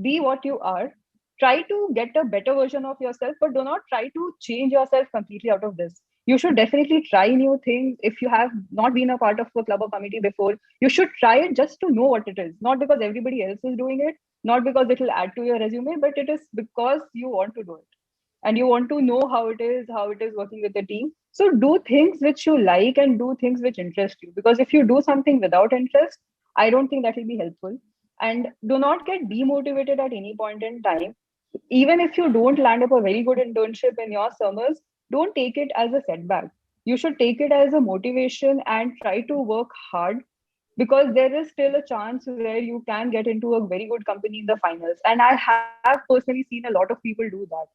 be what you are. Try to get a better version of yourself, but do not try to change yourself completely out of this. You should definitely try new things. If you have not been a part of a club or committee before, you should try it just to know what it is. Not because everybody else is doing it, not because it will add to your resume, but it is because you want to do it and you want to know how it is working with the team. So do things which you like and do things which interest you, because if you do something without interest, I don't think that will be helpful. And do not get demotivated at any point in time. Even if you don't land up a very good internship in your summers, don't take it as a setback. You should take it as a motivation and try to work hard, because there is still a chance where you can get into a very good company in the finals. And I have personally seen a lot of people do that.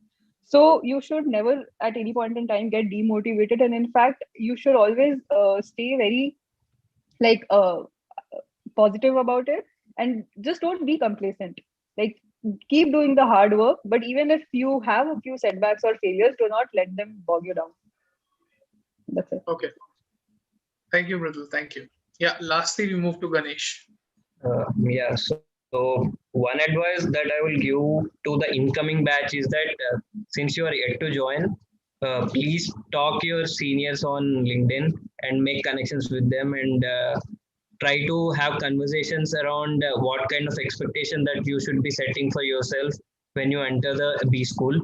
So you should never at any point in time get demotivated. And in fact, you should always stay very like positive about it, and just don't be complacent. Like, keep doing the hard work, but even if you have a few setbacks or failures, do not let them bog you down. That's it. Okay. Thank you, Mridul. Thank you. Yeah. Lastly, we move to Ganesh. Yeah, so one advice that I will give to the incoming batch is that since you are yet to join, please talk your seniors on LinkedIn and make connections with them, and try to have conversations around what kind of expectation that you should be setting for yourself when you enter the B school.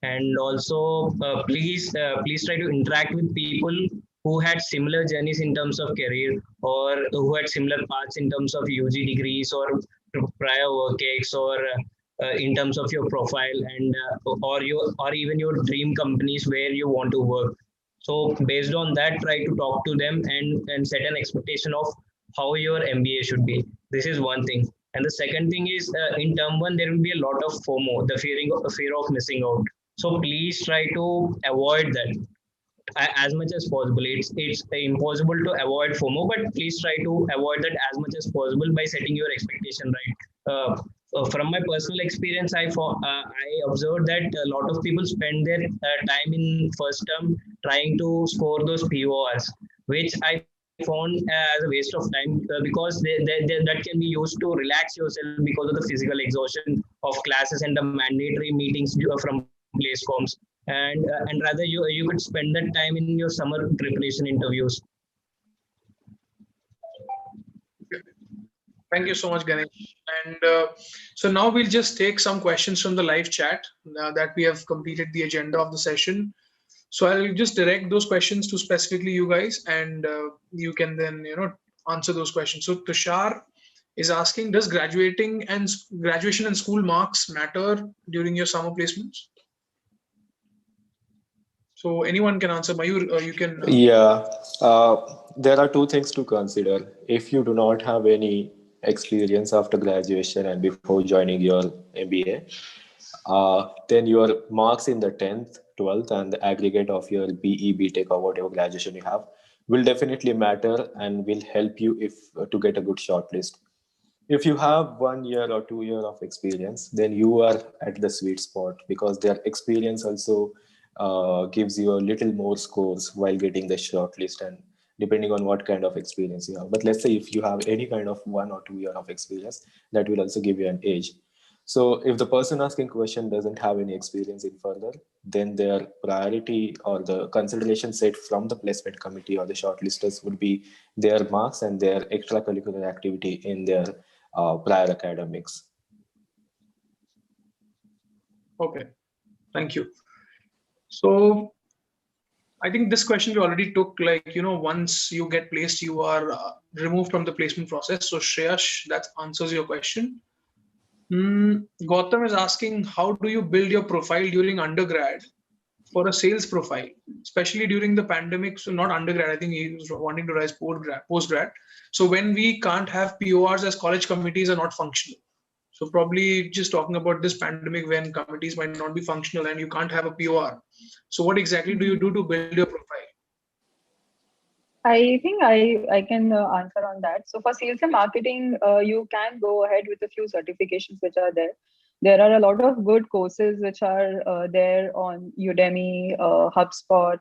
And also please try to interact with people who had similar journeys in terms of career, or who had similar paths in terms of UG degrees or prior work ex, or in terms of your profile, and or even your dream companies where you want to work. So based on that, try to talk to them and set an expectation of how your MBA should be. This is one thing. And the second thing is, in term one, there will be a lot of FOMO, the fear of missing out. So please try to avoid that as much as possible. It's impossible to avoid FOMO, but please try to avoid that as much as possible by setting your expectation right. From my personal experience, I observed that a lot of people spend their time in first term trying to score those PORs, which I found as a waste of time, because that can be used to relax yourself because of the physical exhaustion of classes and the mandatory meetings from place forms. And rather you could spend that time in your summer preparation interviews. Thank you so much, Ganesh. And so now we'll just take some questions from the live chat that we have completed the agenda of the session. So I'll just direct those questions to specifically you guys, and you can then answer those questions. So Tushar is asking, does graduation and school marks matter during your summer placements? So anyone can answer. Mayur, you can. Yeah, there are two things to consider. If you do not have any experience after graduation and before joining your MBA, then your marks in the 10th, 12th, and the aggregate of your BE, BTech, or whatever graduation you have will definitely matter and will help you if to get a good shortlist. If you have 1 year or 2 year of experience, then you are at the sweet spot, because their experience also gives you a little more scores while getting the shortlist, and depending on what kind of experience you have. But let's say if you have any kind of 1 or 2 year of experience, that will also give you an edge. So if the person asking question doesn't have any experience in further, then their priority or the consideration set from the placement committee or the shortlisters would be their marks and their extracurricular activity in their prior academics. Okay, thank you. So I think this question we already took, like, once you get placed, you are removed from the placement process. So Shreyash, that answers your question. Gautam is asking, how do you build your profile during undergrad for a sales profile, especially during the pandemic? So not undergrad, I think he was wanting to rise postgrad. So when we can't have PORs as college committees are not functional. So probably just talking about this pandemic when committees might not be functional and you can't have a POR. So what exactly do you do to build your profile? I think I can answer on that. So for sales and marketing, you can go ahead with a few certifications which are there. There are a lot of good courses which are there on Udemy, HubSpot,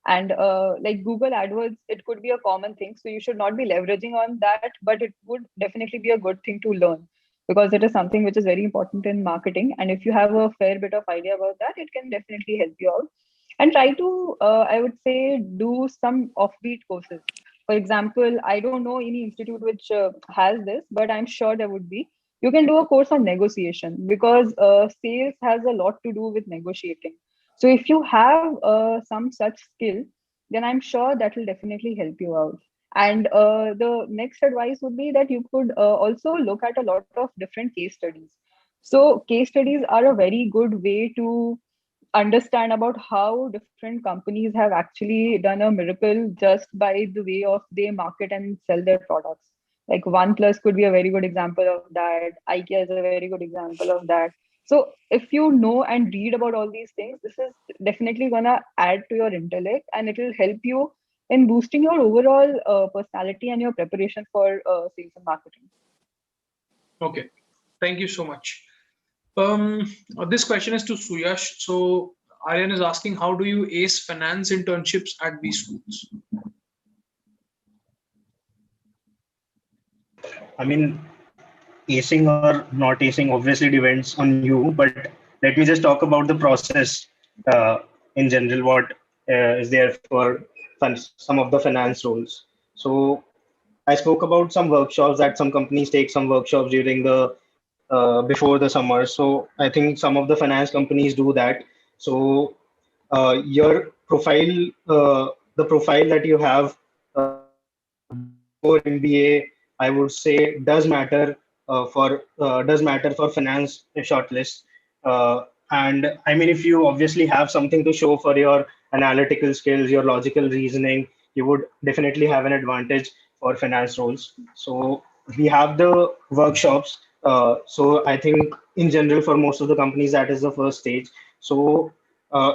and like Google AdWords. It could be a common thing, so you should not be leveraging on that, but it would definitely be a good thing to learn, because it is something which is very important in marketing. And if you have a fair bit of idea about that, it can definitely help you out. And try to, I would say, do some offbeat courses. For example, I don't know any institute which has this, but I'm sure there would be. You can do a course on negotiation, because sales has a lot to do with negotiating. So if you have some such skill, then I'm sure that will definitely help you out. And the next advice would be that you could also look at a lot of different case studies. So case studies are a very good way to understand about how different companies have actually done a miracle just by the way of they market and sell their products. Like OnePlus could be a very good example of that. IKEA is a very good example of that. So if you know and read about all these things, this is definitely gonna add to your intellect, and it will help you in boosting your overall personality and your preparation for sales and marketing. Okay, thank you so much. This question is to Suyash. So Aryan is asking, how do you ace finance internships at B schools? I mean, acing or not acing obviously depends on you, but let me just talk about the process in general, what is there for some of the finance roles. So I spoke about some workshops that some companies take some workshops during the before the summer. So I think some of the finance companies do that. So your profile, the profile that you have before MBA, I would say does matter for finance shortlist. And I mean, if you obviously have something to show for your analytical skills, your logical reasoning, you would definitely have an advantage for finance roles. So we have the workshops. So I think in general for most of the companies that is the first stage. So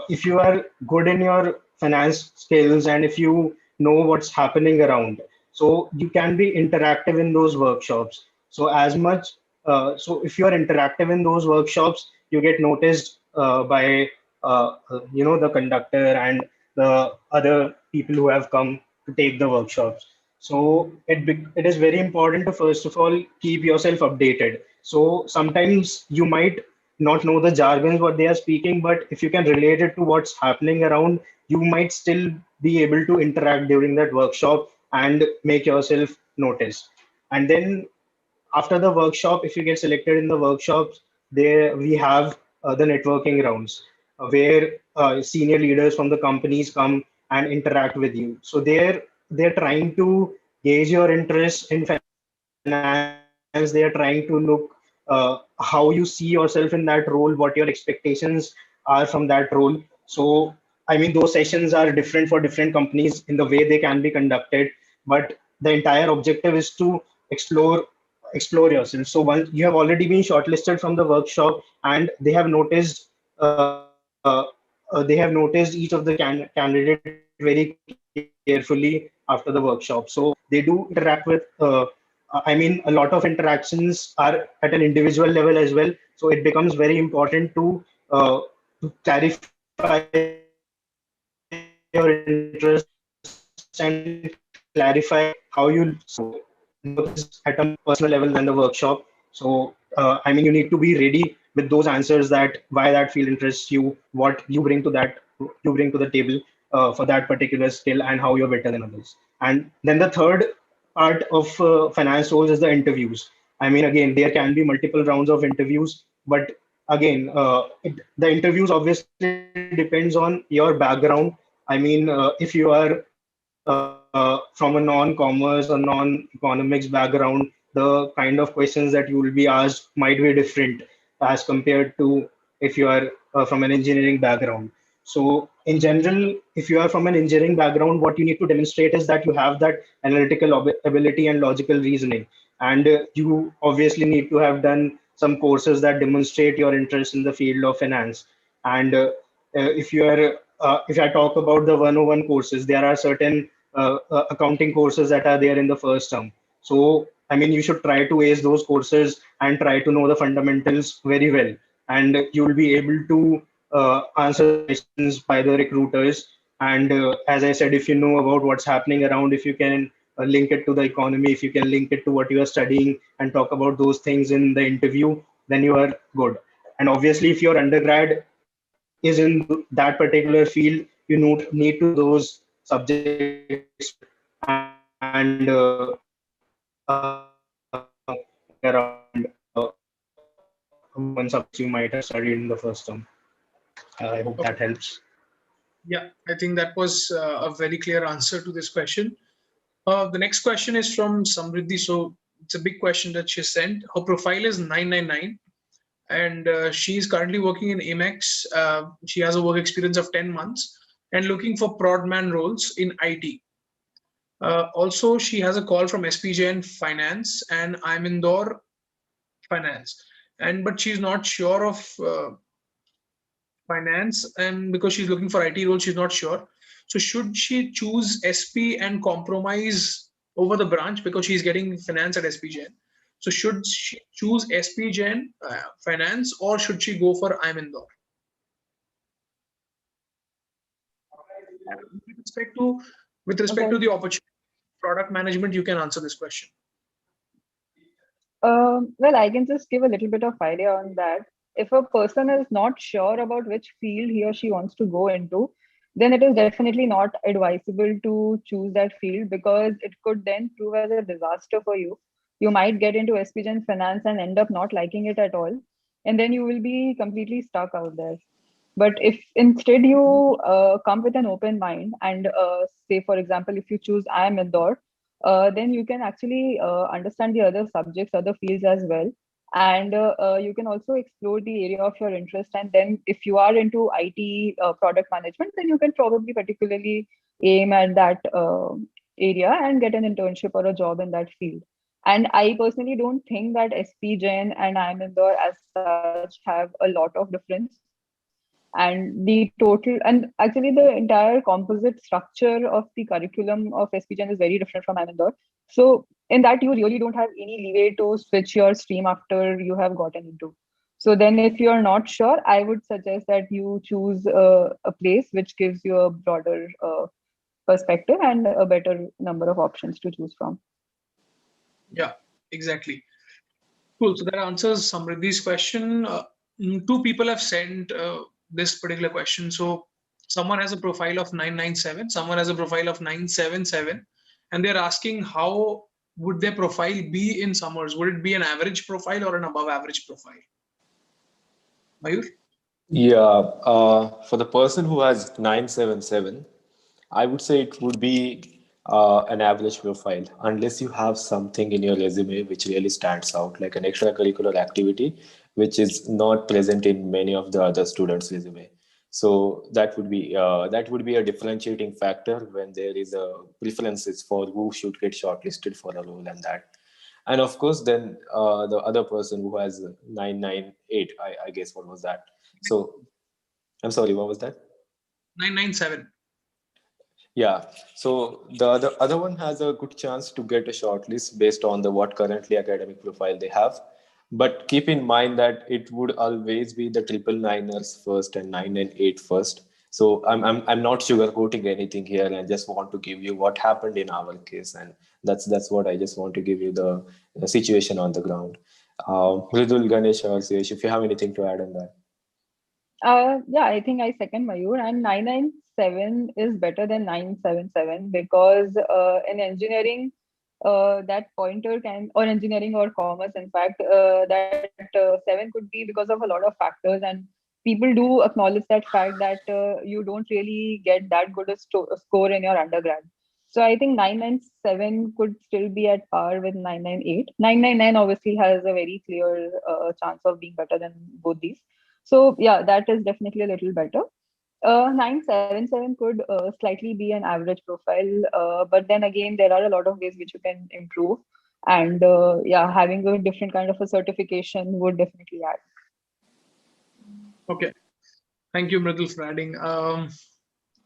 if you are good in your finance skills and if you know what's happening around, so you can be interactive in those workshops. So as much so if you are interactive in those workshops, you get noticed by the conductor and the other people who have come to take the workshops. So it is very important to first of all keep yourself updated. So sometimes you might not know the jargons what they are speaking, but if you can relate it to what's happening around, you might still be able to interact during that workshop and make yourself noticed. And then after the workshop, if you get selected in the workshops, there we have the networking rounds where senior leaders from the companies come and interact with you. So they're trying to gauge your interest in finance. They are trying to look how you see yourself in that role, what your expectations are from that role. So I mean, those sessions are different for different companies in the way they can be conducted, but the entire objective is to explore yourself. So once you have already been shortlisted from the workshop and they have noticed each of the candidate very carefully after the workshop. So they do interact with I mean, a lot of interactions are at an individual level as well. So it becomes very important to clarify your interest and clarify how you network is at a personal level than the workshop. So I mean, you need to be ready with those answers that why that field interests you, what you bring to you bring to the table for that particular skill, and how you're better than others. And then the third part of finance roles is the interviews. I mean, again, there can be multiple rounds of interviews, but again, the interviews obviously depends on your background. I mean, if you are from a non-commerce or non-economics background, the kind of questions that you will be asked might be different as compared to if you are from an engineering background. So in general, if you are from an engineering background, what you need to demonstrate is that you have that analytical ability and logical reasoning. And you obviously need to have done some courses that demonstrate your interest in the field of finance. And if I talk about the 101 courses, there are certain accounting courses that are there in the first term. So, I mean, you should try to ace those courses and try to know the fundamentals very well. and you will be able to answer questions by the recruiters. And as I said, if you know about what's happening around, if you can link it to the economy, if you can link it to what you are studying and talk about those things in the interview, then you are good. And obviously, if your undergrad is in that particular field, you need to know those subjects and around one subject you might have studied in the first term. I hope that helps. Yeah, I think that was a very clear answer to this question. The next question is from Samriddhi. So it's a big question that she sent. Her profile is 999, and she is currently working in Amex. She has a work experience of 10 months and looking for prod man roles in IT. Also, she has a call from SPJN Finance and IIM Indore Finance, but she's not sure of finance, and because she's looking for IT role, she's not sure. So should she choose SP and compromise over the branch because she's getting finance at SPJN? So should she choose SPJN finance, or should she go for IIM Indore? With respect to the opportunity, product management, you can answer this question. Well, I can just give a little bit of idea on that. If a person is not sure about which field he or she wants to go into, then it is definitely not advisable to choose that field, because it could then prove as a disaster for you. You might get into SPGen finance and end up not liking it at all, and then you will be completely stuck out there. But if instead you come with an open mind and say, for example, if you choose IIM Indore, then you can actually understand the other subjects, other fields as well. And you can also explore the area of your interest. And then if you are into IT product management, then you can probably particularly aim at that area and get an internship or a job in that field. And I personally don't think that SP Jain and IIM Indore as such have a lot of difference. And the total, and actually the entire composite structure of the curriculum of SPGen is very different from IIM Indore. So in that, you really don't have any leeway to switch your stream after you have gotten into. So then if you're not sure, I would suggest that you choose a place which gives you a broader perspective and a better number of options to choose from. Yeah, exactly. Cool. So that answers Samriddhi's question. Two people have sent this particular question. So someone has a profile of 997, someone has a profile of 977, and they're asking how would their profile be in summers? Would it be an average profile or an above average profile? Mayur? Yeah, for the person who has 977, I would say it would be an average profile, unless you have something in your resume which really stands out, like an extracurricular activity, which is not present in many of the other students' resume. So that would be a differentiating factor when there is a preferences for who should get shortlisted for a role and that. And of course, then the other person who has 998, I guess, what was that? So I'm sorry, what was that? 997. Yeah. So the other one has a good chance to get a shortlist based on the what currently academic profile they have. But keep in mind that it would always be the 999ers first and 998 first. So I'm not sugarcoating anything here, and just want to give you what happened in our case, and that's what I just want to give you the situation on the ground. Mridul, Ganesh, or Suyash, if you have anything to add on that. Yeah, I think I second Mayur, and 997 is better than 977, because in engineering, that pointer can, or engineering or commerce, in fact, that 7 could be because of a lot of factors, and people do acknowledge that fact that you don't really get that good a score in your undergrad. So I think 997 could still be at par with 998. 999 obviously has a very clear chance of being better than both these. So yeah, that is definitely a little better. 977 could slightly be an average profile, but then again, there are a lot of ways which you can improve. And yeah, having a different kind of a certification would definitely add. Okay. Thank you, Mridul, for adding.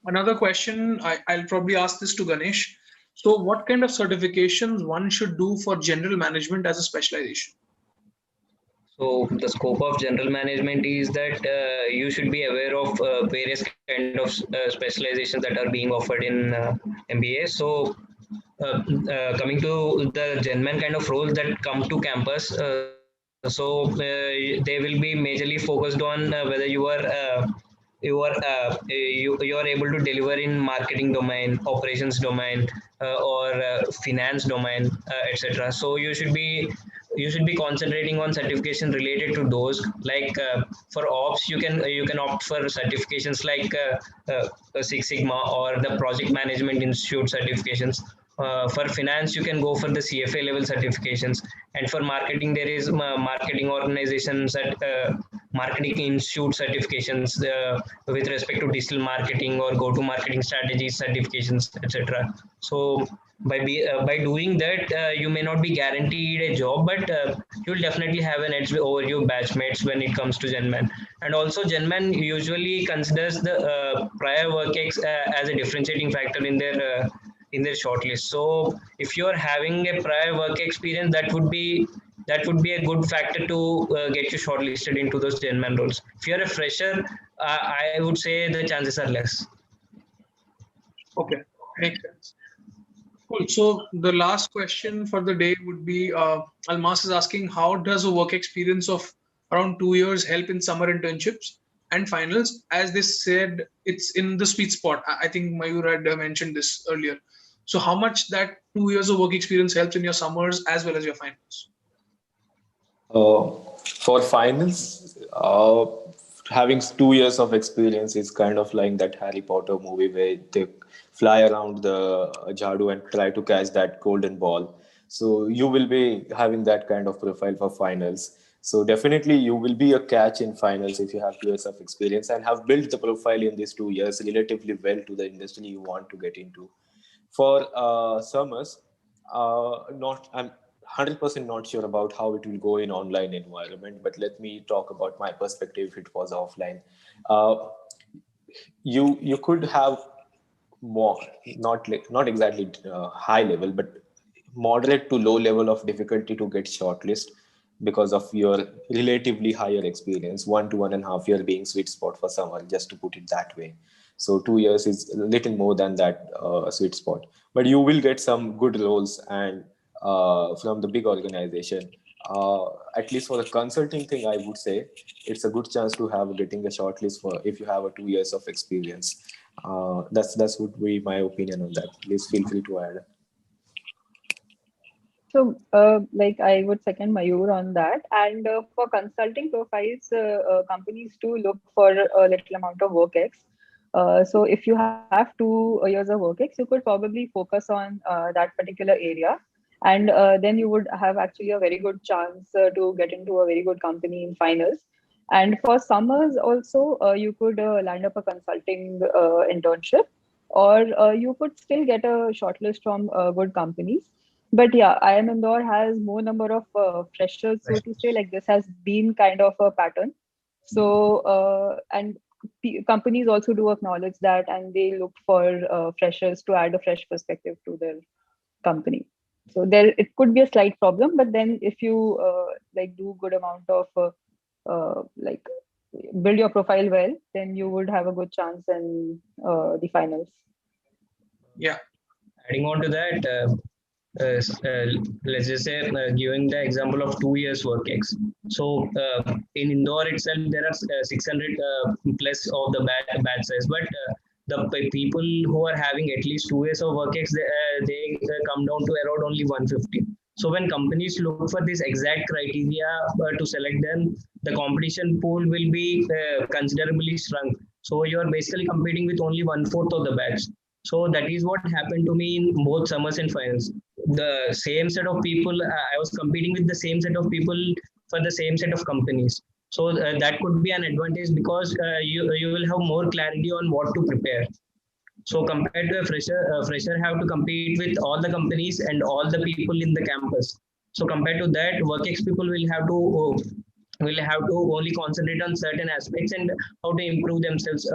Another question, I'll probably ask this to Ganesh. So what kind of certifications one should do for general management as a specialization? So the scope of general management is that you should be aware of various kind of specializations that are being offered in MBA. So coming to the Genman kind of roles that come to campus, they will be majorly focused on whether you are able to deliver in marketing domain, operations domain, or finance domain, etc. So you should be concentrating on certification related to those. Like for ops, you can opt for certifications like Six Sigma or the Project Management Institute certifications. For finance, you can go for the CFA level certifications, and for marketing, there is marketing organizations at marketing institute certifications with respect to digital marketing or go to marketing strategies certifications, etc. So by doing that, you may not be guaranteed a job, but you'll definitely have an edge over your batchmates when it comes to Genman. And also, Genman usually considers the prior work as a differentiating factor in their shortlist. So if you're having a prior work experience, that would be a good factor to get you shortlisted into those Genman roles. If you're a fresher, I would say the chances are less. Okay, makes sense. Cool. So the last question for the day would be, Almas is asking, how does a work experience of around 2 years help in summer internships and finals? As they said, it's in the sweet spot. I think Mayur had mentioned this earlier. So how much that 2 years of work experience helps in your summers as well as your finals? For finals, having 2 years of experience is kind of like that Harry Potter movie where they fly around the Jadhav and try to catch that golden ball. So you will be having that kind of profile for finals. So definitely you will be a catch in finals if you have 2 years of experience and have built the profile in these 2 years relatively well to the industry you want to get into. For summers, not I'm 100% not sure about how it will go in online environment, but let me talk about my perspective if it was offline. Uh, you could have more, not exactly high level, but moderate to low level of difficulty to get shortlist because of your relatively higher experience. 1 to 1.5 year being sweet spot for someone, just to put it that way. So 2 years is a little more than that sweet spot, but you will get some good roles and from the big organization. At least for the consulting thing, I would say it's a good chance to have getting a shortlist for if you have a 2 years of experience. That's would be my opinion on that. Please feel free to add. So, like I would second Mayur on that. And for consulting profiles, companies do look for a little amount of work ex. So if you have 2 years of work ex, you could probably focus on that particular area. And then you would have actually a very good chance to get into a very good company in finals. And for summers also, you could land up a consulting internship, or you could still get a shortlist from good companies. But yeah, IIM Indore has more number of freshers, so to say. Like this has been kind of a pattern. So and companies also do acknowledge that, and they look for freshers to add a fresh perspective to their company. So there, it could be a slight problem, but then if you like do good amount of like build your profile well, then you would have a good chance in the finals. Yeah. Adding on to that, let's just say giving the example of 2 years work ex. So in Indore itself, there are 600 plus of the batch size, but the people who are having at least 2 years of work ex, they come down to around only 150. So when companies look for this exact criteria to select them, the competition pool will be considerably shrunk. So you are basically competing with only 1/4 of the batch. So that is what happened to me in both summers and finals. The same set of people, I was competing with the same set of people for the same set of companies. So that could be an advantage because you will have more clarity on what to prepare. So compared to a fresher have to compete with all the companies and all the people in the campus. So compared to that, work ex people will have to only concentrate on certain aspects and how to improve themselves,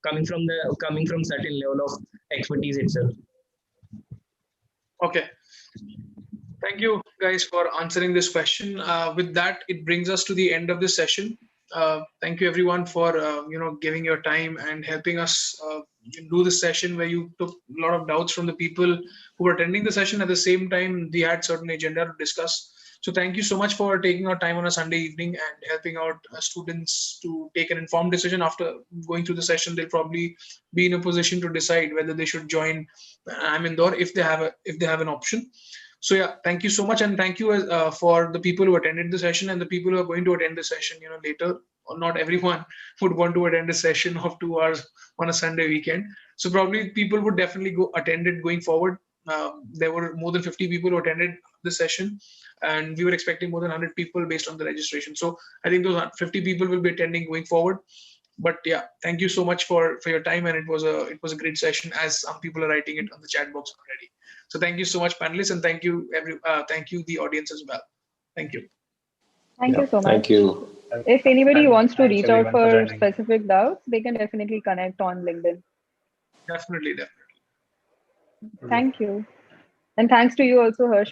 coming from certain level of expertise itself. Okay. Thank you guys for answering this question. With that, it brings us to the end of this session. Thank you everyone for giving your time and helping us do this session where you took a lot of doubts from the people who were attending the session. At the same time, we had certain agenda to discuss. So thank you so much for taking our time on a Sunday evening and helping out students to take an informed decision. After going through the session, they'll probably be in a position to decide whether they should join IIM Indore if they have an option. So yeah, thank you so much, and thank you for the people who attended the session and the people who are going to attend the session. Later, or not everyone would want to attend a session of 2 hours on a Sunday weekend. So probably people would definitely go attend it going forward. There were more than 50 people who attended the session, and we were expecting more than 100 people based on the registration. So I think those 50 people will be attending going forward. But yeah, thank you so much for your time, and it was a great session, as some people are writing it on the chat box already. So thank you so much, panelists, and thank you thank you the audience as well. Thank you. Thank you so much. Thank you. If anybody wants to Thanks reach out everyone for for joining. specific doubts, they can definitely connect on LinkedIn. Definitely. Thank you. And thanks to you also, Harsh,